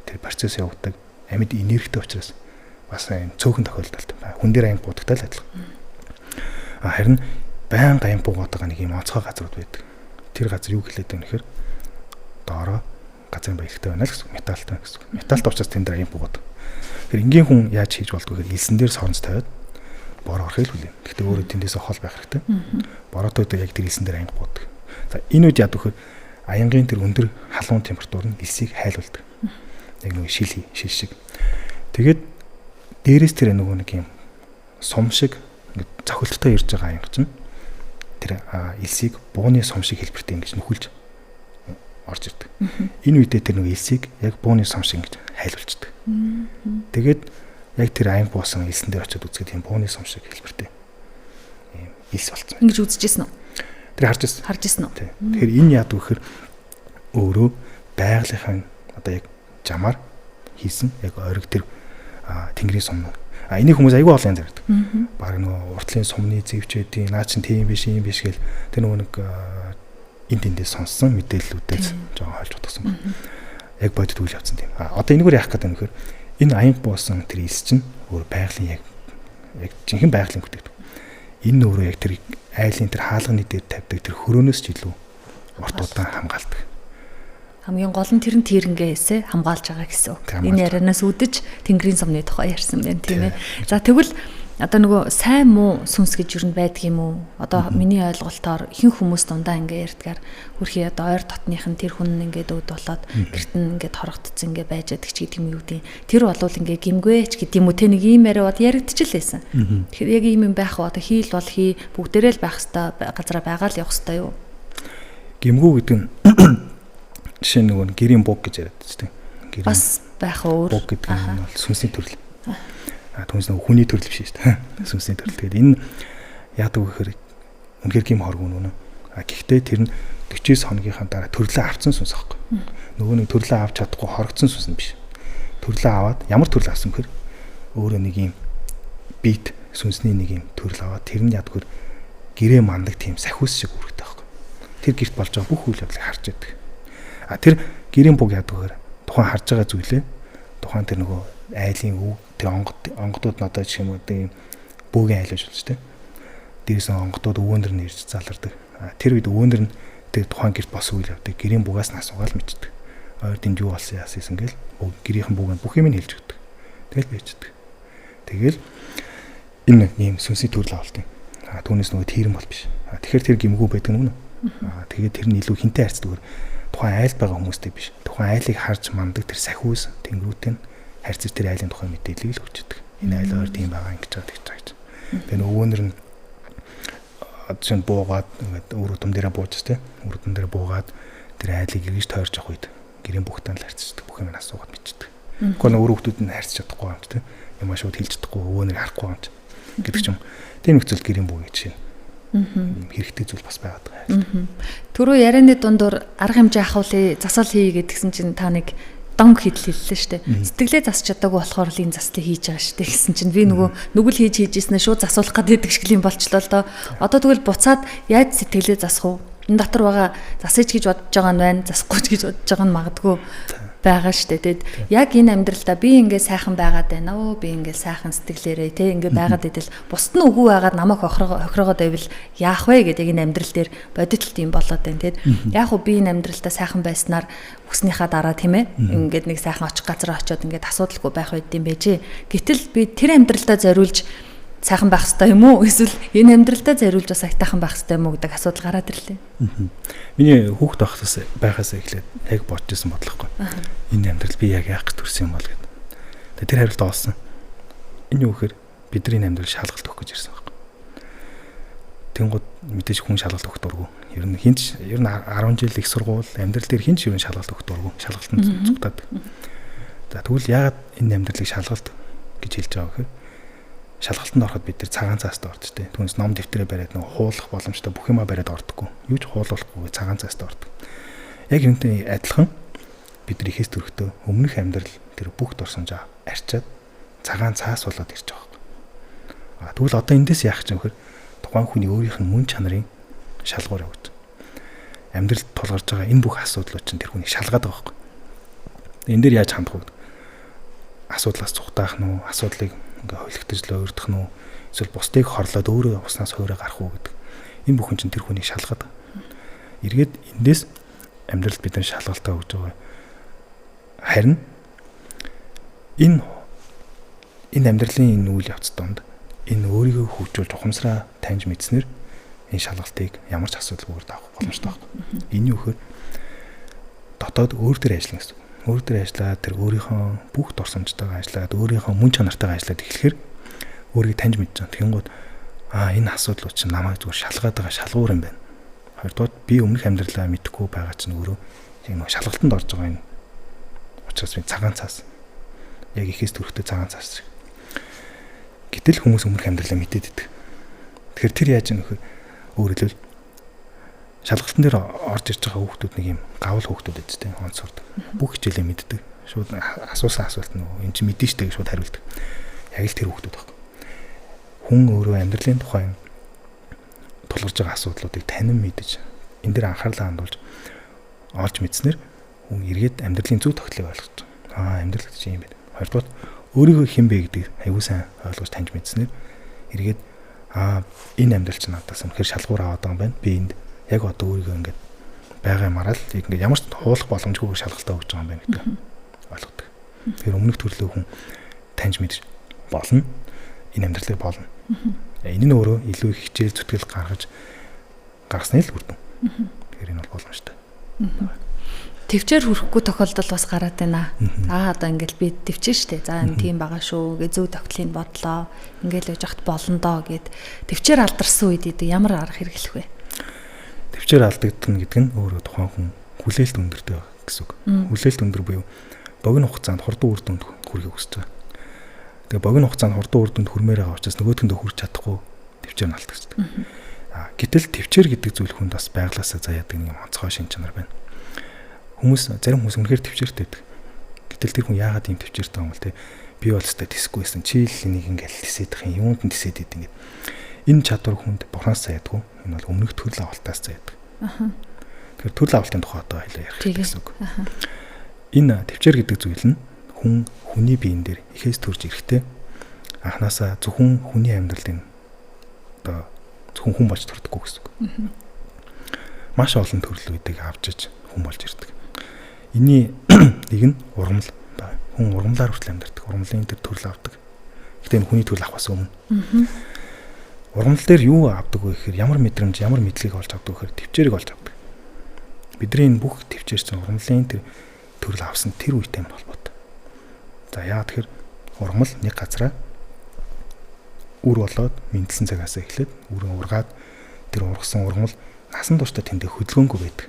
Тэр процесс явагддаг. Амьд энергитэй учраас бас энэ цөөхөн тохиолдолд хүн дээр аянга буудагтай л адилхан. Харин байнга аянга буугаад байгаа нэг юм онцгой газрууд байдаг. Тэр газар юу хэлээд байна гэхээр доороо газрын баялагтай байна л гэсэн металлтай гэсэн. Металлтай учраас тэнд дээр аянга буугаад. Тэгэхээр энгийн хүн яаж хийж болдгоо гэхээр илсэн дээр соронц тавиад бороо орохыг хүлээн. Гэхдээ өөрөө тэндээс хол байх хэрэгтэй. Бороотой яг тэр илсэн дээр аянга буудаг. За энэ үед яад вөхөр аянгийн тэр өндөр халуун температур нь илсийг хайлуулдаг. Яг нэг шил шиг. Тэгээд дээрээс тэр нөгөө нэг юм сум шиг ингээд цохилттой ирж байгаа аянга чинь тэр илсийг бууны сум шиг хэлбэртэй ингэж нөхүүлж орж ирдэг. Энэ үедээ тэр нөгөө илсийг яг бууны сум шиг ингэж хайлуулцдаг. Тэгээд яг тэр аянга буусан илсэн дээр очиод үзэхэд тийм бууны сум шиг хэлбэртэй ийм илс болцсон. Ингэж үзчихсэн үү? Тэр харж ирсэн. Харж ирсэн үү? Тэгэхээр энэ яад вөхөр өөрөө байгалийнхаа одоо яг жамаар хийсэн яг ориг тэр тэнгэрийн сум. Энийг хүмүүс аягүй олон янз ярьдаг. Бараг нөгөө уртлын сумны зэвчээдийн наа чин тийм биш юм биш гэл тэр нөгөө нэг энд тэндээс сонссон мэдээллүүдээс жоохон хольж утгасан байна. Яг бодит үйл явцсан тийм. Одоо энэгээр яах гэдэг нь вөхөр энэ аянга буусан тэр илс чинь өөр байгалийн яг жинхэнэ байгалийн бүтээгдэхүүн. Энэ өөрөө яг тэр айлын тэр хаалганы дээр тавьдаг тэр хөрөөнөөс ч илүү урт удаан хамгаалдаг. Хамгийн гол нь тэрэн тэрнгээсээ хамгаалж байгаа гэсэн. Энэ ярианаас үүдэж тэнгэрийн сумны тухай ярьсан байна тийм ээ. За тэгвэл одоо нөгөө сайн муу сүнс гэж юу байдаг юм уу? Одоо миний ойлголтоор ихэнх хүмүүс дундаа ингээ ярьдгаар хөрхий одоо ойр дотных нь тэр хүн ингээд өвд болоод гэрт нь ингээд хорогдсон ингээ байж байдаг ч гэдэг юм юу гэдэг. Тэр болвол ингээ гимгвэч гэдэг юм уу? Тэ нэг ийм яриад яригдчихлээсэн. Тэгэхээр яг ийм юм байх уу? Одоо хийл бол хий бүгдээрээ л байх хэвээр газараа байгаа л явах хэвээр юу? Гимгүү гэдэг нь жишээ нөгөө гэрийн буг гэж яриад тийм. Гэрийн бас байх өөр. Буг гэдэг нь бол сүнсний төрөл. Түүнээс нөгөө хүний төрөл биш шүү дээ. Сүнсний төрөл. Тэгээд энэ яадаг вэ гэхээр үнэхээр гим хоргоно үнэ. Гэхдээ тэр нь 49 хоногийнхаа дараа төрлөө авцсан сүнс аахгүй. Нөгөө нэг төрлөө авч чадахгүй хорогдсон сүнс нь биш. Төрлөө аваад ямар төрөл авсан гэхээр өөрөө нэг юм бит сүнсний нэг юм төрөл аваад тэр нь яадаг вэ гэрээ мандаг тийм сахиус шиг үүрэгтэй аахгүй. Тэр гэрт болж байгаа бүх үйл явдлыг харж байдаг. Тэр гэрийн буг яадаг вэ? Тухайн харж байгаа зүйлээ тухайн тэр нөгөө айлын үг тэр онгодууд нь одоо жишээ нь тийм бөөгийн айл болж байна. Дээрээс онгодууд өвөөндөр нь ирж залардаг. Тэр үед өвөөндөр нь тэр тухайн гэрт бос үйл явдаг. Гэрийн бугаас нь асуугаал мэддэг. Ойр тэнд юу болсон яасан гэл гэрийнхэн буг нь бүх юм нь хэлж өгдөг. Тэгэл байждаг. Тэгэл энэ ийм сүнсний төрөл авалтын. Түүнээс нөгөө тэрэн бол биш. Тэгэхээр тэр гимгүү байдаг нүгнэ. Тэгээд тэр нь илүү хинтэй харьцдаг. Тухайн айлд байгаа хүмүүстэй биш. Тухайн айлыг харж мандаг тэр сахиус тэнгэрүүтэй харьцаж тэр айлын тухай мэдээллийг л өгчдөг. Энэ айлгаар тийм байгаа ингэж байгаа гэж байгаа. Тэгээ нөгөөнөр нь чинь буугаад ингээд үр удам дээрээ бууж тээ. Үр удам дээр буугаад тэр айлыг эргэж тойрч авах үед гэрийн бүхтэн л харьцдаг. Бүх юм асуугаад мэдчихдэг. Гэхдээ өөр хүмүүсд нь харьцаж чадахгүй юм тээ. Ямаа шууд хэлж чадахгүй өвөөнөр харахгүй юм гэдэг ч юм. Тэр нөхцөл гэрийн бүг гэж шин. Хэрэгтэй зүйл бас байгаад байгаа. Түрүү ярианы дундуур арга хэмжээ ахуулъя, засал хий гэдгсэн чинь та нэг донг хийдэл хэллээ шүү дээ. Сэтгэлээ засч чадаагүй болохоор л энэ заслыг хийж байгаа шүү дээ гэсэн чинь би нөгөө нүгэл хийжсэн шууд засуулах гэдэг шиг юм болчлоо л доо. Одоо тэгвэл буцаад яаж сэтгэлээ засах уу? Энэ дотор байгаа засаж гэж бодож байгаа нь байна, засахгүй ч гэж бодож байгаа нь магадгүй байгаа шүү дээ. Тэгэд яг энэ амьдралдаа би ингээд сайхан байгаад байна оо, би ингээд сайхан сэтгэлээрээ те ингээд байгаад идэл бусд нь үгүй байгаад намайг хохирогоод байвал яах вэ гэдэг энэ амьдрал дээр бодит л тийм болоод байна те. Яг уу би энэ амьдралдаа сайхан байснаар хүснийхаа дараа тийм ээ ингээд нэг сайхан очих газар очиод ингээд асуудалгүй байх байд юм байж. Гэтэл би тэр амьдралдаа зориулж сайхан байх хэрэгтэй юм уу? Эсвэл энэ амьдралдаа зориулж бас айтайхан байх хэрэгтэй юм уу гэдэг асуудал гараад ирлээ. Миний хүүхд байхаас эхлээд яг бодож ирсэн бодлохгүй. Энэ амьдрал би яг яах гэж төрсөн юм бол гэдэг. Тэгээ тэр хариулт олсон. Энэ юу гэхээр бидний амьдрал шалгалт өгөх гэж ирсэн байхгүй. Тэнгууд мэдээж хүн шалгалт өгөх дурггүй. Ер нь 10 жил их сургууль амьдрал дээр хинч юу шалгалт өгөх дурггүй. Шалгалтанд зүгтаад. За тэгвэл яагаад энэ амьдралыг шалгалт гэж хэлж байгаа вэ? Шалгалтанд ороход бид нар цагаан цааст орж тээ. Түүнээс ном дэвтрээ бариад нэг хуулах боломжтой бүх юмаа бариад ордоггүй. Юу ч хуулуулахгүй цагаан цааст ордог. Яг үүнтэй адилхан бид нар ихээс төрөхдөө өмнөх амьдрал тэр бүх дурсамжаа арчаад цагаан цаас болоод ирж байгаа. Тэгвэл одоо эндээс яах гэж вөхөр тухайн хүний өөрийнх нь мөн чанарын шалгуур явуулж. Амьдралд тулгарч байгаа энэ бүх асуудлууд чинь тэр хүнийг шалгаад байгаа байхгүй. Энэ дээр яаж хандах вэ? Асуудлаас цухтаах нь уу? Асуудлыг ингээ хойлогдож л өөрдөх нь үү? Эсвэл бусдыг хорлоод өөрөө уснаас хуурай гарах уу гэдэг. Энэ бүхэн чинь тэр хүнийг шалгаад. Эргээд эндээс амьдралд бидний шалгалтаа өгж байгаа. Харин энэ амьдралын энэ үйл явц донд энэ өөрийгөө хөгжүүлж ухамсараа таньж мэдснээр энэ шалгалтыг ямар ч асуудалгүйгээр давах боломжтой байна. Энэ юу гэхээр дотоод өөр төр ажиллана гэсэн. Өөр төр ажиллаад тэр өөрийнхөө бүх дурсамжтайгаа ажиллаад өөрийнхөө мөн чанартайгаа ажиллаад эхлэхээр өөрийг таньж мэдж байгаа. Тэгэнгүүт энэ асуудлууд чинь намайг зүгээр шалгаад байгаа шалгуур юм байна. Хоёрдугаар би өмнөх амьдралаа мэдэхгүй байгаа чинь өөрөө яг нэг шалгалтанд орж байгаа юм. Учираас би цагаан цаас. Яг ихээс төрөхтэй цагаан цаас шиг. Гэтэл хүмүүс өмнөх амьдралаа мэдээд идэг. Тэгэхээр тэр яаж юм нөхөр өөрөлдөл шалгалтын дээр орж ирж байгаа хүүхдүүд нэг юм гавл хүүхдүүд эцтэй онц сурдаг. Бүх хичээлээ мэддэг. Шууд асуусан асуулт нь энэ чинь мэдэн штэ гэж шууд хариулдаг. Яг л тэр хүүхдүүд баг. Хүн өөрөө амьдралын тухай тулгарч байгаа асуудлуудыг танин мэдэж энэ дээр анхаарлаа хандуулж олж мэдснээр хүн эргээд амьдралын зөв тогтлыг ойлгож байгаа. Амьдрал гэж юм байна. Хоёрдугаар өөрийгөө хэн бэ гэдгийг аягүй сайн ойлгож таньж мэдснээр эргээд энэ амьдрал чинь надаас үнэхээр шалгуур аваад байгаа юм байна. Би энд яг одоо өөрийгөө ингээд байгаа юмараа л ингээд ямар ч хуулах боломжгүй шалгалтаа өгж байгаа юм байна гэдэг ойлгодог. Тэгэхээр өмнөх төрлөө хүн таньж мэдж болно. Энэ амьдралыг болно. Энэ нь өөрөө илүү их хичээл зүтгэл гаргасны л үр дүн. Тэгэхээр энэ бол боломжтой. Төвчээр хүрэхгүй тохиолдол бас гараад байна. Одоо ингээл би төвчэн штэ. За энэ тийм байгаа шүү гэ зөв тогтлыг бодлоо. Ингээл яж ахт болно доо гэд төвчээр алдарсан үед ямар арга хэрэглэх вэ? Төвчээр алдагдана гэдэг нь өөрөө тухайн хүн хүлээлт өндөртэй байгаа гэсэн үг. Хүлээлт өндөр буюу богино хугацаанд хурдан үр дүнд хүрэхийг хүсэж байгаа. Тэгээ богино хугацаанд хурдан үр дүнд хүрмээр байгаа учраас нөгөөдгөндөө хүрч чадахгүй төвчээр нь алдагддаг. Гэтэл төвчээр гэдэг зүйл хүнд бас байглаасаа заяадаг нэг онцгой шин чанар байна. Зарим хүмүүс үнэхээр төвчээртэй байдаг. Гэтэл тэр хүн яагаад ийм төвчээртэй юм бол те би бол өстой тисэхгүй байсан. Чи л энийг ингээл тисэдэх юм, юунд нь тисэд идэв ингээд. Энэ чадвар хүнд бурханаас заяадаг. Энэ бол өмнөх төрөл авалтаас заяадаг. Тэгэхээр төрөл авалтын тухай одоо хоёлаа ярих гэсэн үг. Энэ төвчээр гэдэг зүйл нь хүний биен дээр ихээс төрж ирэхдээ анханасаа зөвхөн хүний амьдралын одоо зөвхөн хүн болж төрдөггүй гэсэн үг. Маш олон төрөл үедийг авчиж хүн болж ирдэг. Эний нэг нь ургамал байна. Хүн ургамлаар хүртэл амьдардаг. Ургамлын тэр төрөл авдаг. Гэтэ энэ хүний төрөл авахаас өмнө. Ургамал дээр юу авдаг вэ гэхээр ямар мэдрэмж, ямар мэдлэгийг олж авдаг вэ гэхээр төвчээрийг олж авдаг. Бидний энэ бүх төвчээр чинь ургамлын тэр төрөл авсан тэр үетэй юм холбоотой. За яа тэгэхээр ургамал нэг газараа үр болоод мэдлсэн цагаас эхлээд үрэн ургаад тэр ургасан ургамал насан туршдаа тэндээ хөдөлгөөнгүй байдаг.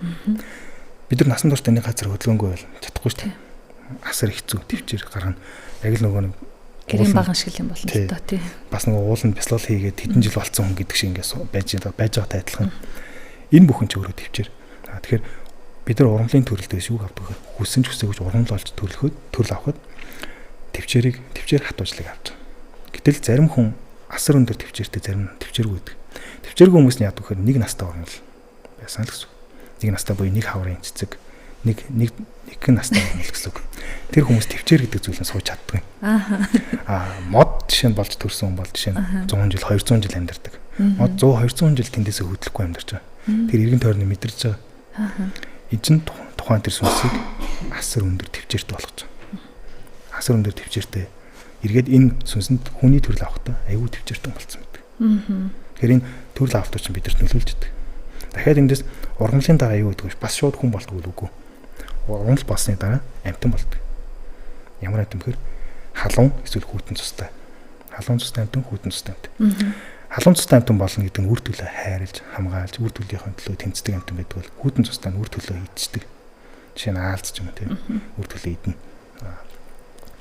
Бид нар насан туршдаа нэг газар хөдөлгөөнгүй байл чадахгүй шүү дээ. Асар хэцүү төвчээр гаргана. Яг л нөгөө нэг гэрийн баган шиг юм болно л доо тий. Бас нөгөө ууланд бяцлал хийгээд хэдэн жил болцсон хүн гэдэг шиг ингээс байж байгаатай адилхан. Энэ бүхэн ч өөрөө төвчээр. Тэгэхээр бид нар ургамлын төрөлдөөс юу авдаг вэ? Хүссэн ч хүсээгүй ургамал олж төрөл авахд төвчээр хатуужлыг авч байгаа. Гэтэл зарим хүн асар өндөр төвчээртэй, зарим төвчээргүй байдаг. Төвчээргүй хүмүүс нь яадаг вэ? Нэг настай ургамал байсан л гэсэн. Нэг настай буюу нэг хаврын цэцэг, нэг настай ургамал гэсэн үг. Тэр хүмүүс төвчээр гэдэг зүйлээ сууж чаддаг юм. Мод жишээ нь болж төрсэн хүн бол жишээ нь 100 жил, 200 жил амьдардаг. Мод 100, 200 жил тэндээсээ хөдлөхгүй амьдарч байгаа. Тэр эргэн тойрны мэдэрч байгаа. Энэ чинь тухайн тэр сүнсийг асар өндөр төвчээртэй болгож байгаа. Асар өндөр төвчээртэй эргээд энэ сүнсэнд хүний төрөл авахдаа аюул төвчээртэй болцсон байдаг. Тэгэхээр энэ төрөл авахд чинь бидэрт нөлөөлж идэг. Дахиад эндээс ургамлын дагаа юу гэдэг вэ? Бас шууд хүн болдог үгүй. Ургамл болсны дараа амтан болдог. Ямар амтан гэхээр халуун эсвэл хүйтэн цустай. Халуун цустай амтан, хүйтэн цустай амтан. Халуун цустай амтан болно гэдэг нь үр төлөө хайрлж, хамгаалж, үр төлөвийн төлөө тэмцдэг амтан байдаг бол хүйтэн цустай нь үр төлөө идчихдэг. Жишээ нь аалз ч юм уу тийм. Үр төлөө идэнэ.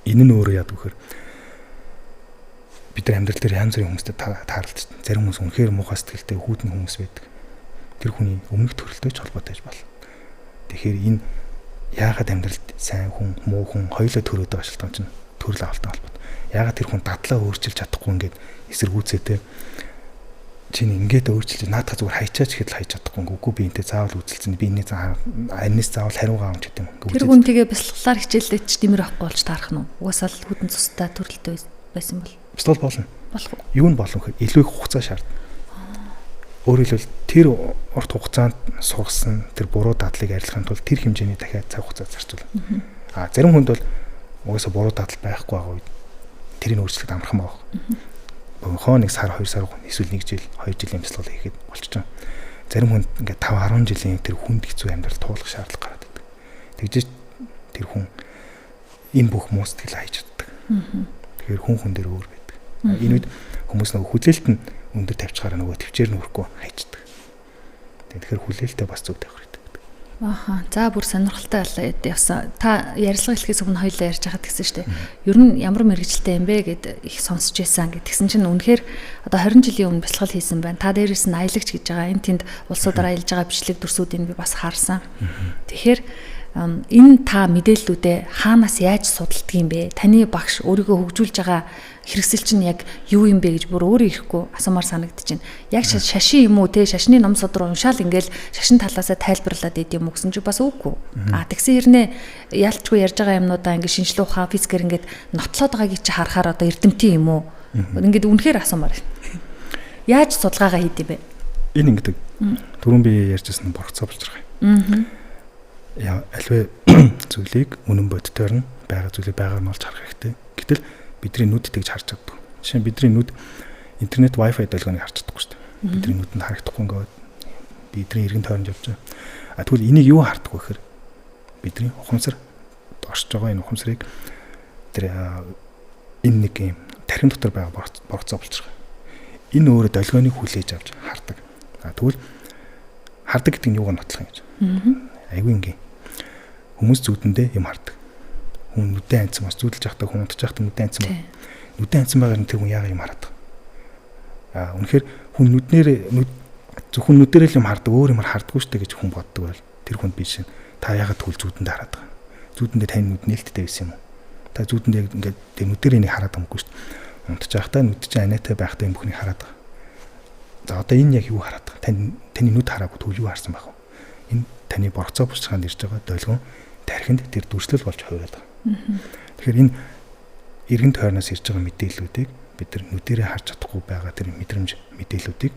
Энэ нь өөрөө яадаг вэхээр бид нар амьдрал дээр янз бүрийн хүмүүстэй таарлаж зарим хүмүүс үнэхээр муухай сэтгэлтэй хүйтэн хүмүүс байдаг. Тэр хүний өмнөх төрөлтэй ч холбоотой байж болно. Тэгэхээр энэ яагаад амьдралд сайн хүн, муу хүн хоёулаа төрөөд байгаа шалтгаан чинь төрөл авалтай холбоотой. Яагаад тэр хүн дадлаа өөрчилж чадахгүй ингээд эсэргүүцээтэй чинь ингээд өөрчилж наадах зүгээр хайчаач гэхэд хайж чадахгүй. Үгүй би энтэй заавал үзэлцэн би энэний аннаас заавал хариугаа авч гэдэг юм. Тэр хүн тэгээ бяцлаглаар хичээлдэж ч дэмэр авахгүй болж таарах нь уу? Угаасаа л хүйтэн цустай төрөлтэй байсан бол бистол болно. Болох уу? Юу нь болно гэхээр илүү их хугацаа шаардна. Өөрөөр хэлбэл тэр урт хугацаанд сургасан тэр буруу дадлыг арилгахын тулд тэр хэмжээний дахиад цаг хугацаа зарцуулна. Зарим хүнд бол угаасаа буруу дадал байхгүй байгаа үед тэрийг өөрчлөхөд амархан байгаа. Богино нэг сар, 2 сар, эсвэл 1 жил, 2 жилийн бяцлал хийхэд болчихж байгаа. Зарим хүнд ингээд 5-10 жилийн тэр хүнд хэцүү амьдрал туулах шаардлага гараад байдаг. Тэгжээж тэр хүн энэ бүх муу сэтгэл хайж чаддаг. Тэгэхээр хүн дээр өөр байдаг. Энэ үед хүмүүс нөгөө хүлээлт нь өндөр тавьчихаараа нөгөө төвчээр нь хүрэхгүй хайчдаг. Тэгэхээр хүлээлтээ бас зөв тавих хэрэгтэй. За бүр сонирхолтой явсан. Та ярилцлага эхлэхээс өмнө хоёулаа ярьж байхад гэсэн шүү дээ. Ер нь ямар мэрэгжилтэй юм бэ гэд их сонсч байсан гэдгсэн чинь үнэхээр одоо 20 жилийн өмнө бяцлал хийсэн байна. Та дээрээс нь аялагч гэж байгаа. Энэ тэнд улсуудаар аялж байгаа бичлэг дүрсүүдийг би бас харсан. Тэгэхээр энэ та мэдээллүүдээ хаанаас яаж судалдаг юм бэ? Таны багш өөрийгөө хөгжүүлж байгаа хэрэгсэл чинь яг юу юм бэ гэж бүр өөрөө ирэхгүй асуумаар санагдчихэв. Яг шашин юм уу те шашны ном сод руу уншаал ингээл шашин талаасаа тайлбарлаад идэв юм уу гэсэн чи бас үгүй. Тэгсэн хэрнээ ялчгүй ярьж байгаа юмнуудаа ингээд шинжлэх ухаан физикээр ингээд нотлоод байгааг чи харахаар одоо эрдэмтэн юм уу? Ингээд үнэхээр асуумаар. Яаж судалгаагаа хийдэв бэ? Энэ ингээд түрүүн би ярьжсэн борцоо болж байгаа. Яа альвэ зүйлийг үнэн бодтойр нь байгаа зүйлийг байгаар нь олж харах хэрэгтэй. Гэтэл бидний нүд тэгж харж чаддаг. Жишээ нь бидний нүд интернет Wi-Fi долгионыг харж чадахгүй шүү дээ. Бидний нүдэнд харагдахгүй ингээд бидний эргэн тойронд явж байгаа. Тэгвэл энийг юу хардаг вэ гэхээр бидний ухамсар оршиж байгаа энэ ухамсарыг тэр энэ нэг юм тархин дотор байгаа борцоо болж байгаа. Энэ өөрөө долгионыг хүлээж авч хардаг. Тэгвэл хардаг гэдэг нь юугаар нотлох юм гэж. Айгүй ингийн хүмүүс зүудэндээ юм хардаг. Хүн нүдэн анцсан бас зүудэлж явахдаа хүн унтж явахдаа нүдэн анцсан байна. Нүдэн анцсан байгаар нь тэр хүн яагаад юм хараад байгаа. Үнэхээр хүн зөвхөн нүдэрээ л юм хардаг, өөр юмар хардггүй штэ гэж хүн боддог байл. Тэр хүнд би шин та яагаад тэгвэл зүудэндээ хараад байгаа. Зүудэндээ тань нүд нээлттэй байсан юм уу? Та зүудэндээ ингээд тэр нүдэрээ нэг хараад байгаа юм шүү дээ. Унтж явахдаа нүд чинь анаатай байхдаа юм бүхнийг хараад байгаа. За одоо энэ яг юу хараад байгаа? Таны нүд хараагүй тэгвэл юу харсан байх вэ? Энэ таны борцоо бусчаанд ирж байгаа долгион тархинд тэр дүрслэл болж хувираад байгаа. Тэгэхээр энэ эргэн тойрноос ирж байгаа мэдээллүүдийг бид нар нүдэрээ харж чадахгүй байгаа тэр мэдрэмж мэдээллүүдийг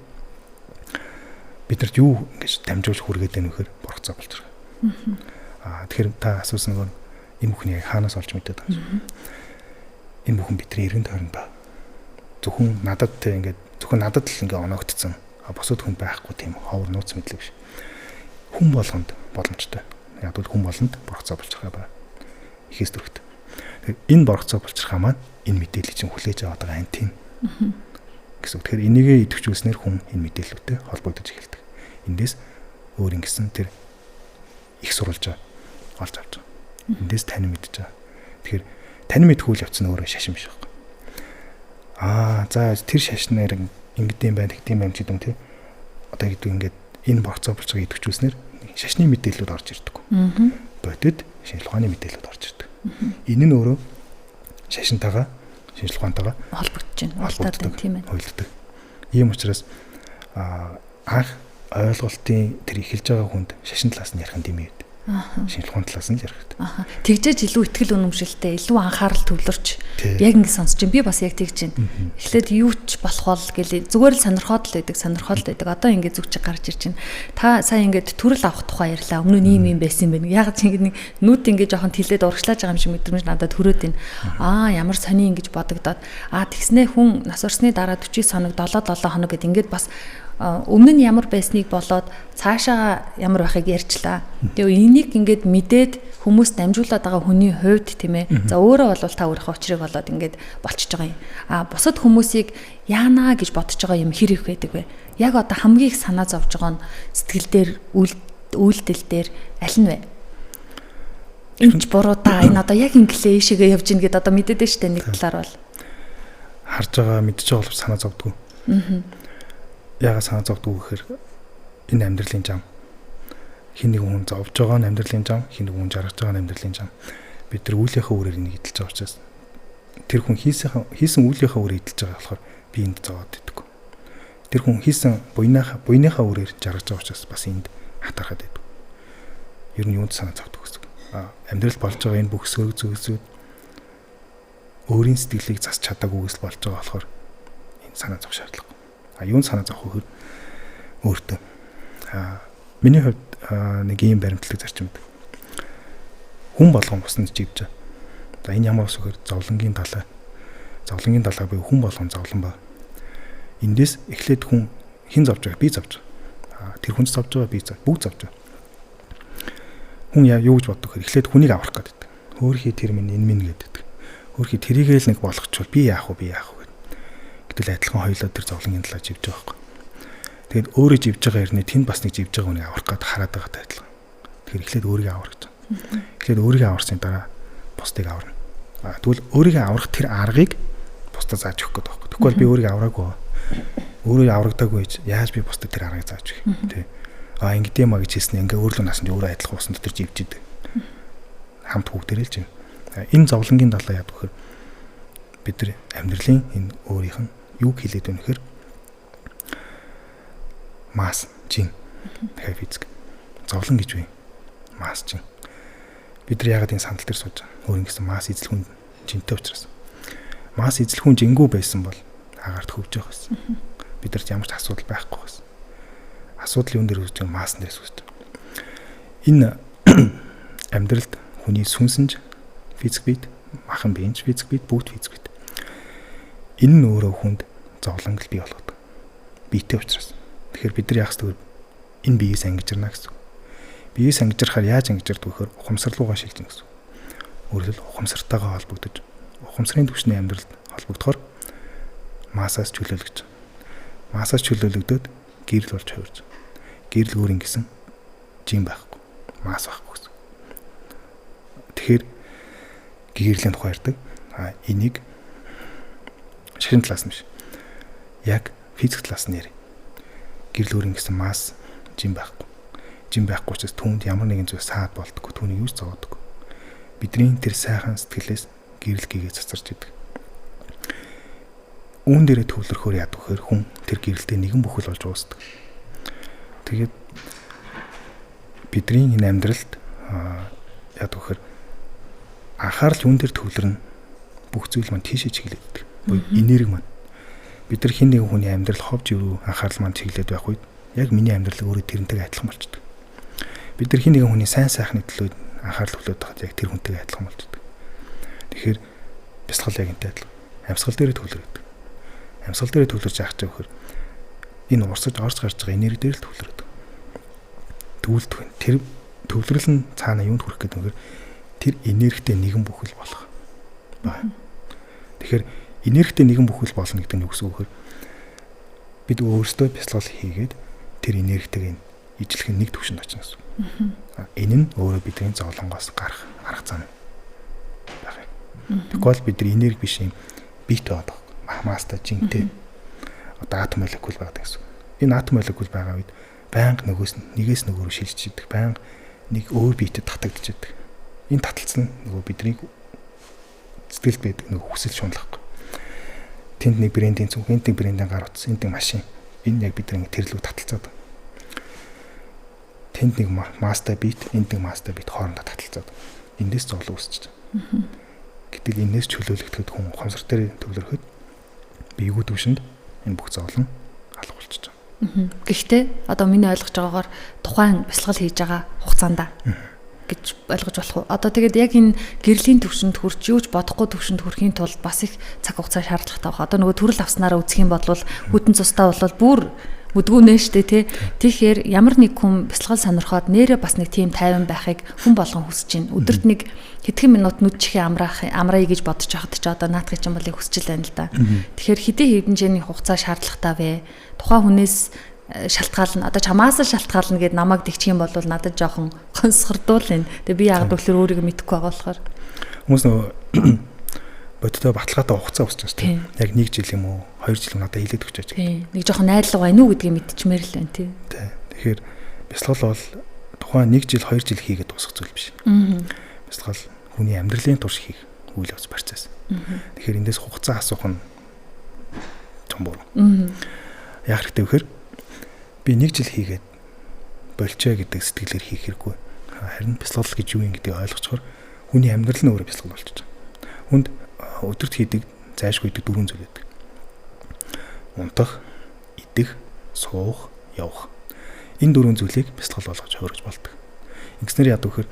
бидэрт юу ингэж дамжуулж хүргээд байна вэхээр борцоо болж байгаа. Тэгэхээр та асуусан нөгөө Энэ бүхнийг хаанаас олж мэдээд байгаа юм. Энэ бүхэн бидний эргэн тойронд байна. Зөвхөн надад те ингээд зөвхөн надад л ингээд оногдсон. Бусад хүн байхгүй тийм ховор нууц мэдлэг биш. Хүн болгонд боломжтой. Яг бол хүн болгонд борцоо болчихоо байна. Ихээс дөрөвт. Тэгэхээр энэ борцоо болчихоо маань энэ мэдээллийг чинь хүлээж аваад байгаа антин. Гэсэн. Тэгэхээр энийгээ идэвхжүүлснээр хүн энэ мэдээллүүдтэй холбогдож эхэлдэг. Эндээс өөр ингэсэн тэр их сурвалж олж авч байгаа. Эндээс тань мэдж байгаа. Тэгэхээр тань мэдхүүл явцсан өөрөө шашин биш байхгүй. За тэр шашнаар ингэдэм байх, тэгдэм байх гэдэг юм тий. Одоо гэдэг ингээд энэ борцоо болж байгааг идэвхжүүлснээр шашны мэдээллүүд орж ирдэг. Бодит шинжлэх ухааны мэдээллүүд орж ирдэг. Энэ нь өөрөө шашинтайгаа шинжлэх ухаантайгаа холбогдож байна. Холбогддог тийм ээ. Холбогддог. Ийм учраас анх ойлголтын тэр эхэлж байгаа хүнд шашин талаас нь ярих нь димээ. Шинжлэх ухааны талаас нь л ярих хэрэгтэй. Тэгжээж илүү ихтгэл үнэмшилтэй, илүү анхаарал төвлөрч яг ингэ сонсож байна. Би бас яг тэгж байна. Эхлээд юу ч болох бол гэлээ зүгээр л сонирхоод л байдаг. Одоо ингэ зүг чи гарч ирж байна. Та сая ингэ төрөл авах тухай ярьлаа. Өмнө нь ийм байсан юм байна. Яг ингэ нэг нүд ингэ жоохон тэлээд урагшлаж байгаа юм шиг мэдрэмж надад төрөөд байна. Ямар сони ингэж бодогдоод тэгснээ хүн нас орсны дараа 40 хоног 7 хоног гэд ингээд бас өмнө нь ямар байсныг болоод цаашаа ямар байхыг ярьчлаа. Тэгээ энийг ингээд мэдээд хүмүүс дамжуулаад байгаа хүний хувьд тийм ээ. За өөрөө бол та өөрийнхөө очрыг болоод ингээд болчихж байгаа юм. Бусад хүмүүсийг яанаа гэж бодож байгаа юм хэр их байдаг вэ? Яг одоо хамгийн их санаа зовж байгаа нь сэтгэл дээр үйлдэл дээр аль нь вэ? Энэ ч буруу та энэ одоо яг инглээ шигээ явж ийн гэдээ одоо мэдээд штэ нэг талаар бол харж байгаа мэдж байгаа бол санаа зовдгоо. Яагаад санаа зовдгоо гэхээр энэ амьдралын зам хин нэг хүн зовж байгаа нь амьдралын зам, хин нэг хүн жаргаж байгаа нь амьдралын зам. Бид нар үйлийнхээ үрээр энийг эдэлж байгаа учраас тэр хүн хийсэн үйлийнхээ үрээр эдэлж байгаа болохоор би энд зовоод идэггүй. Тэр хүн хийсэн буйныхаа үрээр жаргаж байгаа учраас бас энд хатархаад идэв. Ер нь юунд санаа зовдөг гэсэн. Амьдрал болж байгаа энэ бүх сөрөг зүйлсүүд өөрийн сэтгэлийг засч чадаагүйгээс болж байгаа болохоор энэ санаа зовх шаардлага. Юунд санаа зовх вэ? Өөртөө. Миний хувьд нэг ийм баримтлаг зарчим байдаг. Хүн болгон усанд живж байгаа. За энэ ямар ус вэхээр зовлонгийн далай. Зовлонгийн далай буюу хүн болгон зовлон ба. Эндээс эхлээд хүн хэн зовж байгаа? Би зовж байгаа. Тэр хүн зовж байгаа, би бүгд зовж байгаа. Хүн юу гэж боддог вэ? Эхлээд хүнийг аврах гэдэг. Хөөхий тэр минь энэ минь гэдэг. Хөөхий тэрийгээл нэг болгочвол би яах вэ? Гэтэл адилхан хоёулаа тэр зовлонгийн талаар живж байгаа байхгүй. Тэгээд өөрөө живж байгаа хэрнээ тэнд бас нэг живж байгаа хүнийг аврах гэдэг хараад байгаатай адилхан. Тэгэхээр эхлээд өөрийгөө аврах гэж. Эхлээд өөрийгөө аварсны дараа бусдыг аварна. Тэгвэл өөрийгөө аврах тэр аргыг бусдад зааж өгөх гэдэг байхгүй. Тэгвэл би өөрийгөө авраагүй. Өөрөө аврагдаагүй гэж яаж би бусдад тэр аргыг зааж өгье. Тэ. Ингэдэм маа гэж хэлснэ. Ингээ өөрлөө насан ч өөрөө адилхан усан дотор живж идэг. Хамт хүүхдэрэл ч юм. Энэ зовлонгийн далаа яад гэхээр бид нар амьдралын энэ өөрийнх нь юу хэлээд байна гэхээр масс жин дахиад физик зовлон гэж үе масс жин бид нар яагаад энэ сандал дээр сууж байгаа өөр ингэсэн масс эзлэхүүн жинтэй учраас масс эзлэхүүн жингүү байсан бол агаарт хөвж байгаа байсан бид нарт ямар ч асуудал байхгүй байсан асуудал юун дээр үүсэж байгаа массан дээрс үүсэж байгаа энэ амьдралд хүний сүнсэнж физик бит махан биенч физик бит бүгд физик бит энэ нь өөрөө хүнд зовлонгол бий болгодог биетэй учраас. Тэгэхээр бид нар яах ёстой вэ? Энэ биеэс ангижирна гэсэн. Биеэс ангижирхаар яаж ангижирдаг вэ гэхээр ухамсарлуугаа шилжинэ гэсэн. Өөрөлд ухамсартайгаа холбогдож ухамсарын түвшний амьдралд холбогдохоор массаас чөлөөлөгдөж. Массаас чөлөөлөгдөөд гэрэл болж хувирж. Гэрэл өөр ингэсэн жин байхгүй. Масс байхгүй гэсэн. Тэгэхээр гэрлийн тухай ярьдаг. Энийг шашин талаас нь биш. Яг физик талаас нь ярь. Гэрэл өөр ингэсэн масс жин байхгүй. Жин байхгүй учраас түүнд ямар нэгэн зүйл саад болдоггүй, түүнийг юус зовоодоггүй. Бидний тэр сайхан сэтгэлээс гэрэл гээгээ цацарч идэг. Үүн дээрээ төвлөрөхөөр яадаг вэхээр хүн тэр гэрэлтэй нэгэн бүхэл болж уусдаг. Тэгээд бидний энэ амьдралд яадаг вэхээр анхаарал юун дээр төвлөрнө бүх зүйл маань тийшээ чиглэдэг. Буюу энерги маань бид нар хин нэгэн хүний амьдрал ховж ирүү анхаарал маань чиглээд байх үед яг миний амьдрал өөрөө тэрнтэйг адилхан болчдөг. Бид нар хин нэгэн хүний сайн сайхны төлөө анхаарал төлөөд байхад яг тэр хүнтэйгээ адилхан болчихдог. Тэгэхээр бясалгал яг энтэй адилхан. Амьсгал дээр төвлөрөдөг. Амьсгал дээр төвлөрж яах гэж вөхөр энэ урсаж орж гарч байгаа энерги дээр л төвлөрөдөг. Төвлөлт вэ. Тэр төвлөрөл нь цаана юунд хүрэх гэдэг вэ? Тэр энергитэй нэгэн бүхэл болох. Тэгэхээр энергитэй нэгэн бүхэл болно гэдэг нь юу гэсэн үг вэ? Бид өөрсдөө бясалгал хийгээд тэр энергитэйг ижлэх нэг түвшинд очно гэсэн. Энэ нь өөрөө бидний зовлонгоос гарах арга зам байх юм. Тэгвэл бид нар энерги биш юм бит байдаг. Маста жинтэй. Одоо атом молекул байдаг гэсэн. Энэ атом молекул байгаа үед байнга нэгээс нөгөө рүү шилжиж идэг. Байнга нэг өөр биетэд татагдж идэг. Энэ таталцсан нөгөө бидний сэтгэлд байдаг нөгөө хүсэл шунлахгүй. Тэнд нэг брендийн зүг, энд нэг брендийн гар утас, энд нэг машин. Энэ яг бидний тэрлүү таталцаад. Тэнд нэг маста бит, энд нэг маста бит хоорондоо таталцаад. Эндээс зовлон үүсэж байгаа. Гэтэл энэс чөлөөлөгдөхөд хүн ухамсар дээр төвлөрөхөд биегүү төвшөнд энэ бүх зовлон алга болчихж байгаа. Гэхдээ одоо миний ойлгож байгаагаар тухайн бясалгал хийж байгаа хугацаанд гэж ойлгож болох уу? Одоо тэгээд яг энэ гэрлийн төвшөнд хүрч юуж бодохгүй төвшөнд хүрэхийн тулд бас их цаг хугацаа шаардлагатай байна. Одоо нөгөө төрөл авснараа үзэх юм бол хүтэн цустай бол бүр мүдгүүнэ штэ тий. Тэгэхээр ямар нэг хүн бясалгал сонирхоод нэрээ бас нэг тийм тайван байхыг хүн болгон хүсэж байна. Өдөрт нэг хэдхэн минут нүд чихээ амраа гэж бодож байхад ч одоо наадах юм болыг хүсэж байна л да. Тэгэхээр хэдийн хэмжээний хугацаа шаардлагатай вэ? Тухайн хүнээс шалтгаална. Одоо чамаас шалтгаална гэд намайг тэгчих юм бол надад жоохон гонсгордуул байна. Тэгээ би яг зөвлөр өөрийгөө мэдэхгүй байгаа болохоор хүмүүс нөгөө бодтой баталгаатай хугацаа өсч байгаа тийм. Яг 1 жил юм уу 2 жил надад хилээд өгч байгаа. Тийм. Нэг жоохон найрлага байна уу гэдгийг мэдчихмээр л байна тийм. Тэгэхээр бясалгал бол тухайн 1 жил 2 жил хийгээд дуусах зүйл биш. Бясалгал хүний амьдралын турш хийх үйл явц процесс. Тэгэхээр эндээс хугацаа асуух нь том буруу. Яг хэрэгтэй вэхэр би 1 жил хийгээд болчоо гэдэг сэтгэлээр хийх хэрэггүй. Харин бясалгал гэж юу юм гэдгийг ойлгочхоор хүний амьдрал нь өөрөө бясалгал болчихж байгаа. Хүнд өдөрт хийдэг зайшгүй хийдэг 4 зүйл байдаг. Унтах, идэх, суух, явах. Энэ 4 зүйлийг бясалгал болгож хөргөж болдог. Ингэснээр яадаг вэхэр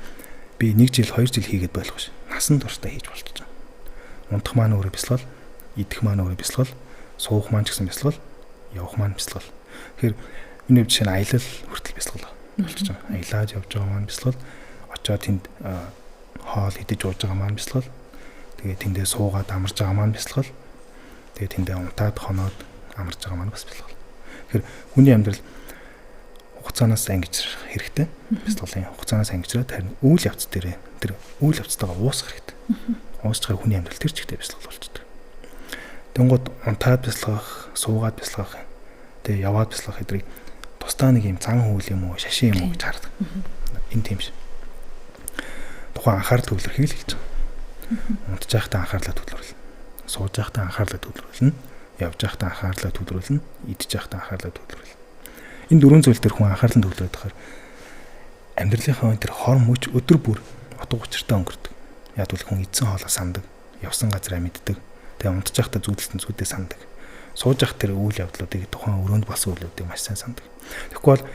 би 1 жил 2 жил хийгээд болох ш. Насан туршдаа хийж болчихж байгаа. Унтах маань өөрөө бясалгал, идэх маань өөрөө бясалгал, суух маань ч гэсэн бясалгал, явах маань бясалгал. Тэгэхээр миний жишээ нь аялал хүртэл бясалгал болчихж байгаа. Аялаад явж байгаа маань бясалгал, очоод тэнд хоол идэж ууж байгаа маань бясалгал. Тэгээ тэндээ суугаад амарж байгаа маань бясалгал. Тэгээ тэндээ унтаад хоноод амарж байгаа маань бас бясалгал. Тэгэхээр хүний амьдрал хугацаанаас ангижрах хэрэгтэй. Бясалгалын хугацаанаас ангижраад харин үйл явц дээр тэр үйл явцтайгаа уусах хэрэгтэй. Уусч байгаа хүний амьдрал тэр чигтээ бясалгал болчихдог. Тэнгууд унтаад бясалгах, суугаад бясалгах, тэгээ яваад бясалгах эдрийг тусдаа нэг юм цан хөвөл юм уу, шашин юм уу гэж хардаг. Энэ тийм ш. Тухайн анхаарал төвлөрөхийг л хэлж байгаа. Унтж байхдаа анхаарлаа төвлөрүүлнэ. Сууж байхдаа анхаарлаа төвлөрүүлнэ. Явж байхдаа анхаарлаа төвлөрүүлнэ. Идэж байхдаа анхаарлаа төвлөрүүлнэ. Энэ 4 зүйл дээр хүн анхаарлаа төвлөрөөд байхаар амьдралынхаа тэр хор мөч өдөр бүр утга учиртай өнгөрдөг. Яг бол хүн эзэн хоолоо сандаг, явсан газраа мэддэг. Тэгээ унтж байхдаа зүудэлтэн зүудээ сандаг. Сууж явах тэр үйл явдлуудыг тухайн өрөөнд болсон үйлүүдийг маш сайн сандаг. Тэгэхгүй бол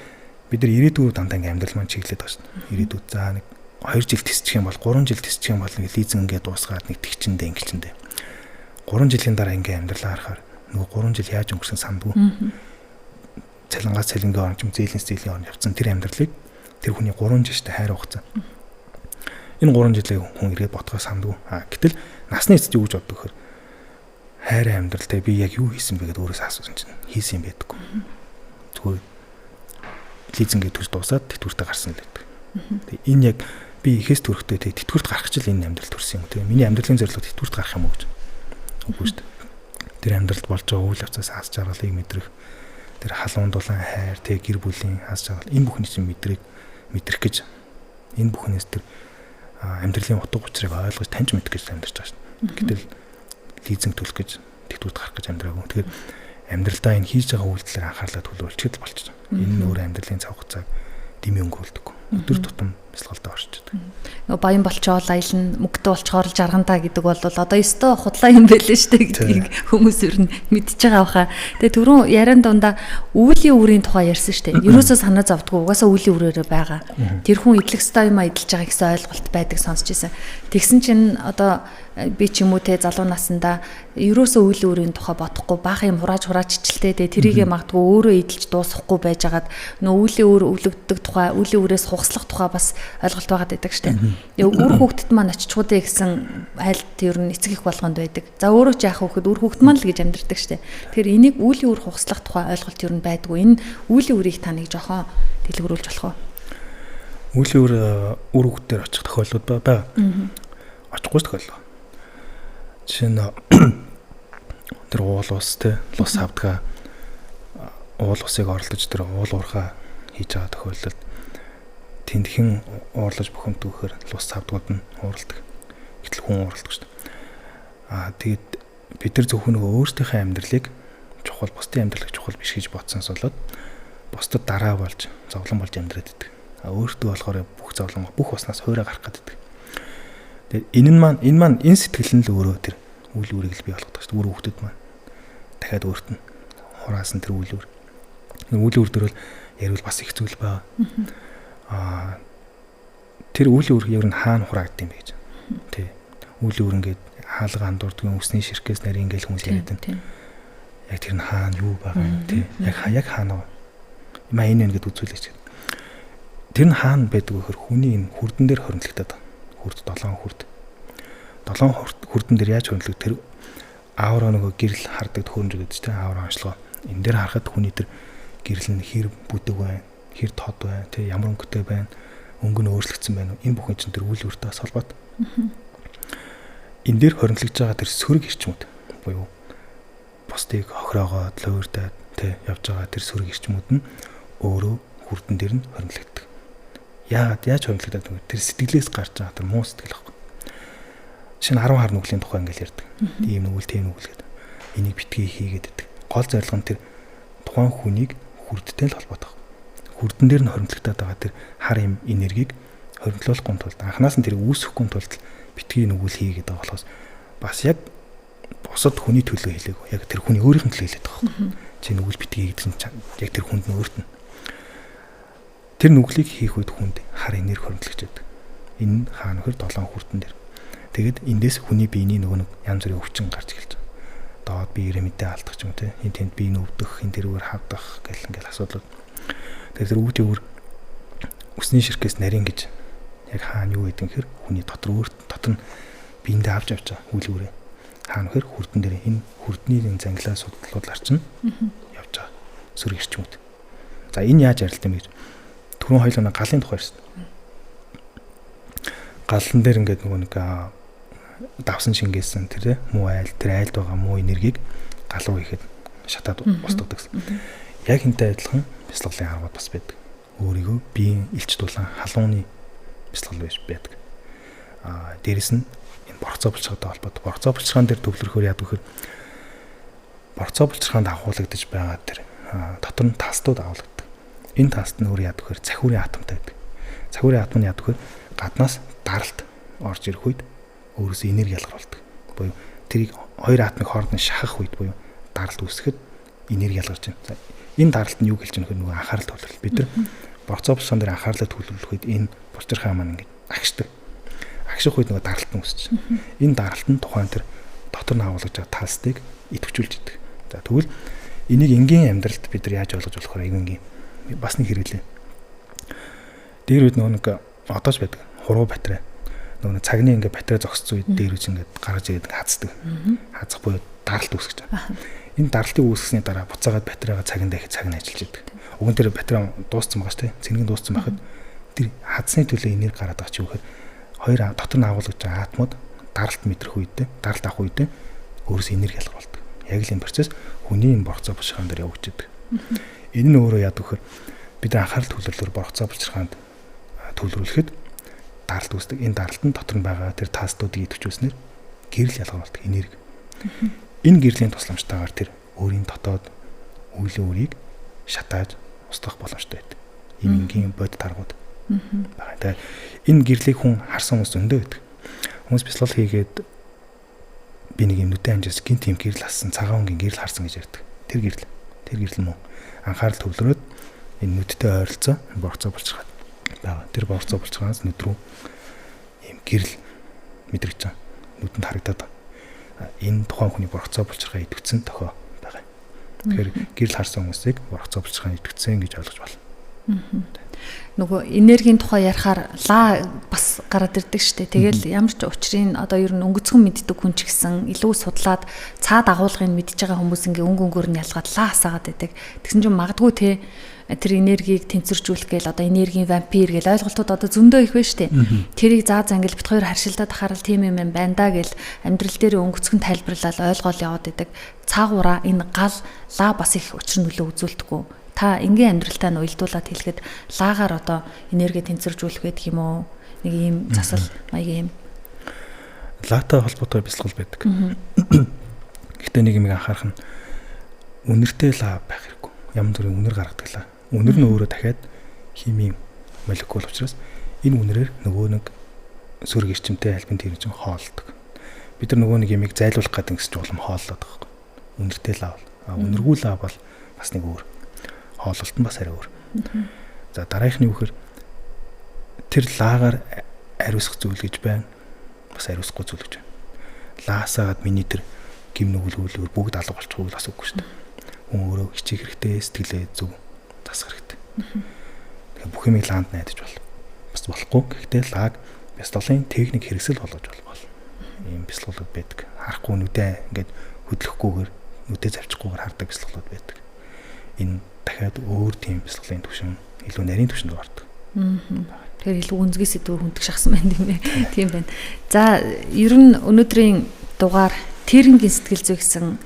бид нар ирээдүйд дандаа ингээм амьдрал маань чиглээд байгаа шнэ. Ирээдүйд за нэг 2 жил тесчих юм бол 3 жил тесчих юм бол нэг лизинг ингээд дуусгаад нэг тэгчэндээ ингэлчэндээ 3 жилийн дараа ингээм амьдралаа харахаар нөгөө 3 жил яаж өнгөрсөн сандгүй. Цалингаас цалингийн оронч зээлээс зээлийн орон явцсан тэр амьдралыг тэр хүний 3 жилтэй хайр хугацаа. Энэ 3 жилийн хүн ирээд ботгоо сандгүй. Гэтэл насны эцэд юу гэж боддог вэхээр хайр амьдралтай би яг юу хийсэн бэ гэдээ өөрөөсөө асуусан чинь хийсэн юм байдаггүй. Зүгээр лизингээ төс дуусаад тэтгэвртэ гарсан л байдаг. Тэгээ энэ яг би ихэс төрөхтэй тэтгэврт гарах ч л энэ амьдрал төрсөн юм. Тэгээ миний амьдралын зорилго тэтгэврт гарах юм уу гэж. Үгүй шүү дээ. Тэр амьдралд болж байгаа үйл явцаас аз жаргалыг мэдрэх, тэр халуун дулаан хайр, тэг гэр бүлийн аз жаргал энэ бүхний чинь мэдрэх гэж энэ бүхнээс тэр амьдралын утга учирыг ойлгож таньж мэдэх гэж амьдарч байгаа шин. Гэтэл лизинг төлөх гэж тэтгэврт гарах гэж амьдраагүй. Тэгэхээр амьдралдаа энэ хийж байгаа үйлдэлээр анхаарлаа төлөвлөлчөд болчихсон. Энэ нь өөр амьдралын цаг хугацааг дэмий өнгөрүүлдэг. өдөр тутам бясалгалтай орчдөг. Баян болчоол аялна, мөнгөтэй болчоор жаргандаа гэдэг бол одоо ёстой худлаа юм байлээ шүү дээ гэдгийг хүмүүс ер нь мэдчихэж байгаа баха. Тэгээ түрүүн яриан дундаа үүлийн үрийн тухай ярьсан шүү дээ. Ерөөсөө санаа зовдгоо угаасаа үүлийн үрээрээ байгаа. Тэр хүн идэлх ёстой юм идэлж байгаа гэсэн ойлголт байдаг сонсч ирсэн. Тэгсэн чинь одоо би ч юм уу те залуу наснда ерөөсөө үйл үрийн тухай бодохгүй баах юм хураачилтэй те тэрийгэ магадгүй өөрөө идэлж дуусахгүй байжгаад нөө үлийн үр өвлөгддөг тухай үлийн үрээс хугслах тухай бас ойлголт байгаад байдаг штэ. Тэгээ үр хүүхдэд маань очичгуудээ гэсэн айлт ер нь эцэг их болгонд байдаг. За өөрөө ч яах хүүхэд үр хүүхд маань л гэж амьдэрдэг штэ. Тэгэхээр энийг үлийн үр хугслах тухай ойлголт ер нь байдгүй. Энэ үлийн үрийг та нэг жоохон дэлгэрүүлж болох уу? Үлийн үр хүүхдээр очих тохиолдлууд байгаа. Очихгүй тохиолдол. Жишээ нь тэр уул ус те лус авдгаа уул усыг оролдож тэр уул уурхаа хийж байгаа тохиолдолд тэндхэн уурлаж бухимдгүйхээр лус авдгууд нь уурладаг. Гэтэл хүн уурладаг шүү дээ. Тэгээд бид нар зөвхөн нөгөө өөрсдийнхээ амьдралыг чухал, бусдын амьдралыг чухал биш гэж бодсоос болоод бусдад дараа болж зовлон болж амьдраад идэг. Өөртөө болохоор бүх зовлон бүх уснаас хуурай гарах гэдэг. Тэгээд энэ сэтгэл нь л өөрөө тэр үйл үрийг л бий болгодог шүү дээ. Үр хүүхдэд маань дахиад өөрт нь хураасан тэр үйл үр. Үйл үр дээр бол ярил бас их зүйл байгаа. Тэр үйл үр ер нь хаана хураагдсан юм бэ гэж. Тэ. Үйл үр ингээд хаалга андуурдгийн үсний ширхгээс нарийн ингээл хүмүүс яриад байна. Яг тэр нь хаана юу байгаа юм тэ. Яг хаана вэ? Энэ ингээд үзүүлээч. Тэр нь хаана байдаг вэ гэхээр хүний энэ хүрдэн дээр хоригдлогдоод байна. Хүрд 7 хүрд. 7 хүрдэн дээр яаж хоригдлог тэр аавра нөгөө гэрэл хардаг төхөөрөмж гэдэг чинь аавра онцлогоо. Энэ дээр харахад хүний тэр гэрэл нь хэр бүдэг байна, хэр тод байна, тэг ямар өнгөтэй байна, өнгө нь өөрчлөгдсөн байна уу? Энэ бүхэн чинь тэр үйл үртэй бас холбоотой. Энэ дээр хоригдлогдож байгаа тэр сөрөг эрчмүүд буюу бусдыг хохироогоод луурдаад тэг явж байгаа тэр сөрөг эрчмүүд нь өөрөө хүрдэн дээр нь хоригдлогддог. Яаж хоригдлогдоод вэ? Тэр сэтгэлээс гарч байгаа тэр муу сэтгэл байхгүй. Шинэ 10 хар нүглийн тухай ингээл ярьдаг. Тийм нүгэл, тийм нүгэл гэдэг. Энийг битгий хийгээд байдаг. Гол зорилго нь тэр тухайн хүнийг хүрдтэй л холбоотой. Хүрдэн дээр нь хоригдлогдоод байгаа тэр хар юм энергийг хоригдлуулахгүй тулд анханаас нь тэр үүсэхгүй тулд битгий нүгэл хийгээд байгаа болохоос бас яг бусад хүний төлөө хэлээгөө. Яг тэр хүний өөрийнх нь төлөө хэлээд байгаа байхгүй. Чи нүгэл битгий гэдэг нь яг тэр хүнд нь өөрт нь тэр нүглийг хийх үед хүнд хар энерги хоригдлогч байдаг. Энэ хаана хэр 7 хүрдэн дээр. Тэгэд эндээс хүний биений нөгөө нэг янз бүрийн өвчин гарч эхэлж байгаа. Доод биеэрээ мэдээ алдах ч юм те. Энд тэнд бие нүвдэх, энэ тэрүүгээр хавдах гэл ингээл асуудал. Тэгэхээр тэр үүдийн үр өсний ширхгээс нарийн гэж яг хаана юу гэдэг хэр хүний дотор нь биендээ авч явж байгаа үйл үрээ. Хаана хэр хүрдэн дээр энэ хүрдний зангилаа судлуулаар чинь явж байгаа сөрөг эрчмүүд. За энэ яаж ярилт юм бэ гэж түрүүн хоёулаа галын тухай ярьсан. Галан дээр ингээд нөгөө нэг давсан шингээсэн тэр муу айл тэр айлд байгаа муу энергийг гал руу ихэд шатаад устгадаг гэсэн. Яг энтэй адилхан бясалгалын аргууд бас байдаг. Өөрийгөө биеийн илч дулаан халууны бясалгал байж байдаг. Дээрэс нь энэ борцоо булчирхаатай холбоотой. Борцоо булчирхаан дээр төвлөрөхөөр яадаг вэхээр борцоо булчирхаанд агуулгадж байгаа тэр дотор нь тастууд агуулгадаг. Энэ таст нь өөр яадаг вэхээр цахиурын атомтай байдаг. Цахиурын атом нь яадаг вэхээр гаднаас даралт орж ирэх үед өөрөөсөө энерги ялгаруулдаг. Буюу тэрийг хоёр атомыг хооронд нь шахах үед буюу даралт үүсгэхэд энерги ялгарч байна. За энэ даралт нь юу гэлж байгаа нөгөө анхаарал төвлөрөл. Бид нар борцоо булчирхаан дээр анхаарлаа төвлөрүүлэх үед энэ булчирхаан маань ингээд агшдаг. Агших үед нөгөө даралт нь үүсэж байна. Энэ даралт нь тухайн тэр дотор нь агуулгаж байгаа тастыг идэвхжүүлж идэг. За тэгвэл энийг энгийн амьдралд бид нар яаж ойлгож болох вэ? Энгийн бас нэг хэрэглээ. Дээр үед нөгөө нэг одоож байдаг хуруу батарей. Нөгөө цагны ингээ батарей зогсцсон үед дээр үз ингээд гаргаж ирээд хаздаг. Хазах буюу даралт үүсгэж байгаа. Энэ даралтыг үүсгэсний дараа буцаагаад батарейгаа цагийн дахид цаг нь ажиллаж идэг. Уг нь тэр батарей дууссан байгаа шүү дээ. Цэнгийн дууссан байхад тэр хадсны төлөө энерги гараад байгаа ч юу гэхээр хоёр дотор нь агуулгаж байгаа атомууд даралт мэдрэх үедээ, даралт авах үедээ өөрөөс энерги ялгаруулдаг. Яг л энэ процесс хүний энэ борцоо булчирхаан дээр явагддаг. Энэ нь өөрөө яадаг вэхээр бид анхаарал төвлөрлөөр борцоо булчирхаанд төвлөрүүлэхэд даралт үүсдэг. Энэ даралт нь дотор нь байгаа тэр тастуудыг идэвхжүүлснээр гэрэл ялгаруулдаг энерги. Энэ гэрлийн тусламжтайгаар тэр өөрийн дотоод үйл өөрийг шатааж устгах боломжтой байдаг. Ийм энгийн бодит аргууд Тэгээ энэ гэрлийг хүн харсан хүмүүс зөндөө байдаг. Хүмүүс бяцлал хийгээд би нэг юм нүдэн амжаас гинт юм гэрэл ассан цагаан өнгийн гэрэл харсан гэж ярьдаг. Тэр гэрэл мөн анхаарал төвлөрөөд энэ нүдтэй ойролцоо борцоо болчиход байгаа. Тэр борцоо болчихоос нүд рүү ийм гэрэл мэдрэгч байгаа. Нүдэнд харагдаад байгаа. Энэ тухайн хүний борцоо болчихгаа идэвхсэн тохио байгаа. Тэгэхээр гэрэл харсан хүмүүсийг борцоо болчихгаа идэвхсэн гэж ойлгож байна. Нөгөө энергийн тухай ярихаар лаа бас гараад ирдэг штэ. Тэгэл ямар ч учрын одоо ер нь өнгөцгөн мэддэг хүн ч гэсэн илүү судлаад цаад агуулгыг мэдж байгаа хүмүүс ингээ өнгөөр нь ялгаад лаа асаагаад байдаг. Тэгсэн чинь магадгүй те тэр энергийг тэнцвэржүүлэх гээл одоо энергийн вампир гээл ойлголтууд одоо зөндөө их байна штэ. Тэрийг заа зангил бит хоёр харшилдаад харал тийм юм байна да гээл амьдрал дээр өнгөцгөн тайлбарлал ойлгоол яваад байдаг. Цаагаараа энэ гал лаа бас их учир нөлөө үзүүлдэггүй. Та энгийн амьдралтаа нь уялдуулаад хэлэхэд лаагаар одоо энерги тэнцвэржүүлэх байдаг юм уу? Нэг ийм засал маягийн юм. Лаатай холбоотой бяцлал байдаг. Гэхдээ нэг юм анхаарах нь үнэртэй лаа байх хэрэггүй. Ямар зүрийн үнэр гаргадаг лаа. Үнэр нь өөрөө дахиад химийн молекул учраас энэ үнэрээр нөгөө нэг сүрэг эрчимтэй альбин тэрэн хоолдог. Бид нар нөгөө нэг ямиг зайлуулах гэдэг гэсэн чинь улам хооллоод байгаа юм. Үнэртэй лаа бол үнэргүй лаа бол бас нэг өөр. Хооллолт нь бас арай өөр. За дараагийнхны үхээр тэр лаагаар ариусгах зүйл гэж байна. Бас ариусгахгүй зүйл гэж байна. Лаасаад миний тэр гим нүгэл бүгд алга болчихгүй л асуухгүй шүү дээ. Хүн өөрөө хичээх хэрэгтэй, сэтгэлээ зөв засах хэрэгтэй. Тэгэхээр бүх юмыг лаанд найдаж бол бас болохгүй. Гэхдээ лааг бяцлалын техник хэрэгсэл болгож бол ийм бяцлалууд байдаг. Харахгүй нүдэ ингээд хөдлөхгүйгээр нүдэ завчихгүйгээр хардаг бяцлалууд байдаг. Энэ дахиад өөр тийм бяцлалын түвшин илүү нарийн түвшинд ордог. Тэгэхээр илүү үнцгий сэдвээр хүндэх шахсан байна тийм ээ. Тийм байна. За ер нь өнөөдрийн дугаар тэрнгийн сэтгэл зүй гэсэн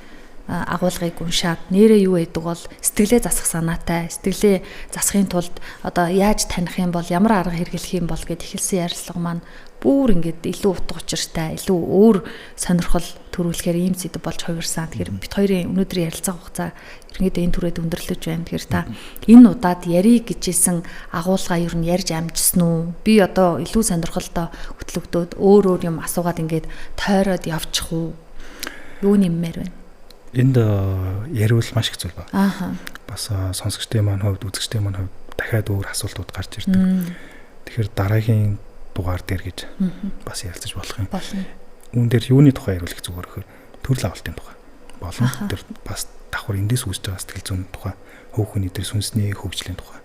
агуулгыг уншаад нэрээ юу гэдэг бол сэтгэлээ засах санаатай. Сэтгэлээ засахын тулд одоо яаж таних юм бол ямар арга хэрэглэх юм бол гэд эхэлсэн ярилцлага маань бүр ингээд илүү утга учиртай, илүү өөр сонирхол төрүүлэхээр ийм сэдв болж хувирсан. Тэгэхээр бид хоёрын өнөөдрийн ярилцах хугацаа ерөнхийдөө энэ түрээд өндөрлөж байна. Тэгэхээр та энэ удаад ярих гэжсэн агуулгаа ер нь ярьж амжсан уу? Би одоо илүү сонирхолтой хөтлөгдөөд өөр юм асуугаад ингээд тойроод явчих уу? Юу нэммээр байна? Энд яриул маш их зүйл байна. Бас сонсогчдын маань хувьд, үзэгчдийн маань хувьд дахиад өөр асуултууд гарч ирдэг. Тэгэхээр дараагийн дугаар дээр гэж бас ярилцаж болох юм. Үүн дээр юуны тухай яриулах зүгээр гэхээр төрөл авалтын тухай. Болон тэр бас давхар эндээс үүсэж байгаа сэтгэл зүйн тухай, хөв хүний тэр сүнсний хөгжлийн тухай.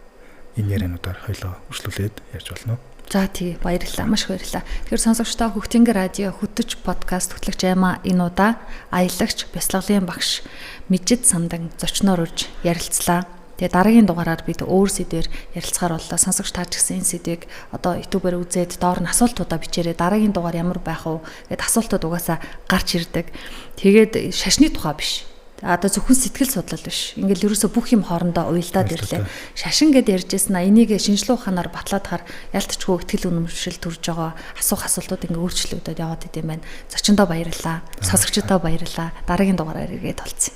Энэ яриануудаар хоёлоо үргэлжлүүлээд ярьж болно. За тий баярлалаа. Маш их баярлалаа. Тэгэхээр сонсогчдоо Хөгтөнгө радио хөтөж подкаст хөтлөгч Аймаа энэ удаа аялагч бяцлаглалын багш Мэжид Самдан зочноор урьж ярилцлаа. Тэгээ дараагийн дугаараар бид өөр сэдвээр ярилцахаар боллоо. Сонсогч таач гэсэн энэ сэдвийг одоо YouTube-ээр үзээд доор нь асуултуудаа бичээрэй. Дараагийн дугаар ямар байх вэ гэд асуултууд угаасаа гарч ирдэг. Тэгээд шашны тухай биш. Одоо зөвхөн сэтгэл судлал биш. Ингээл ерөөсө бүх юм хоорондоо уялдаад ирлээ. Шашин гэд ярьжсэн энийг шинжилгээ ухаанаар батлаад хаар ялтчгүй ихтгэл үнэмшил төрж байгаа асуух асуултууд ингээ өөрчлөгдөд яваад идэм байна. Зочиндоо баярлалаа. Сонсогчдоо баярлалаа. Дараагийн дугаараар иргэд толцъё.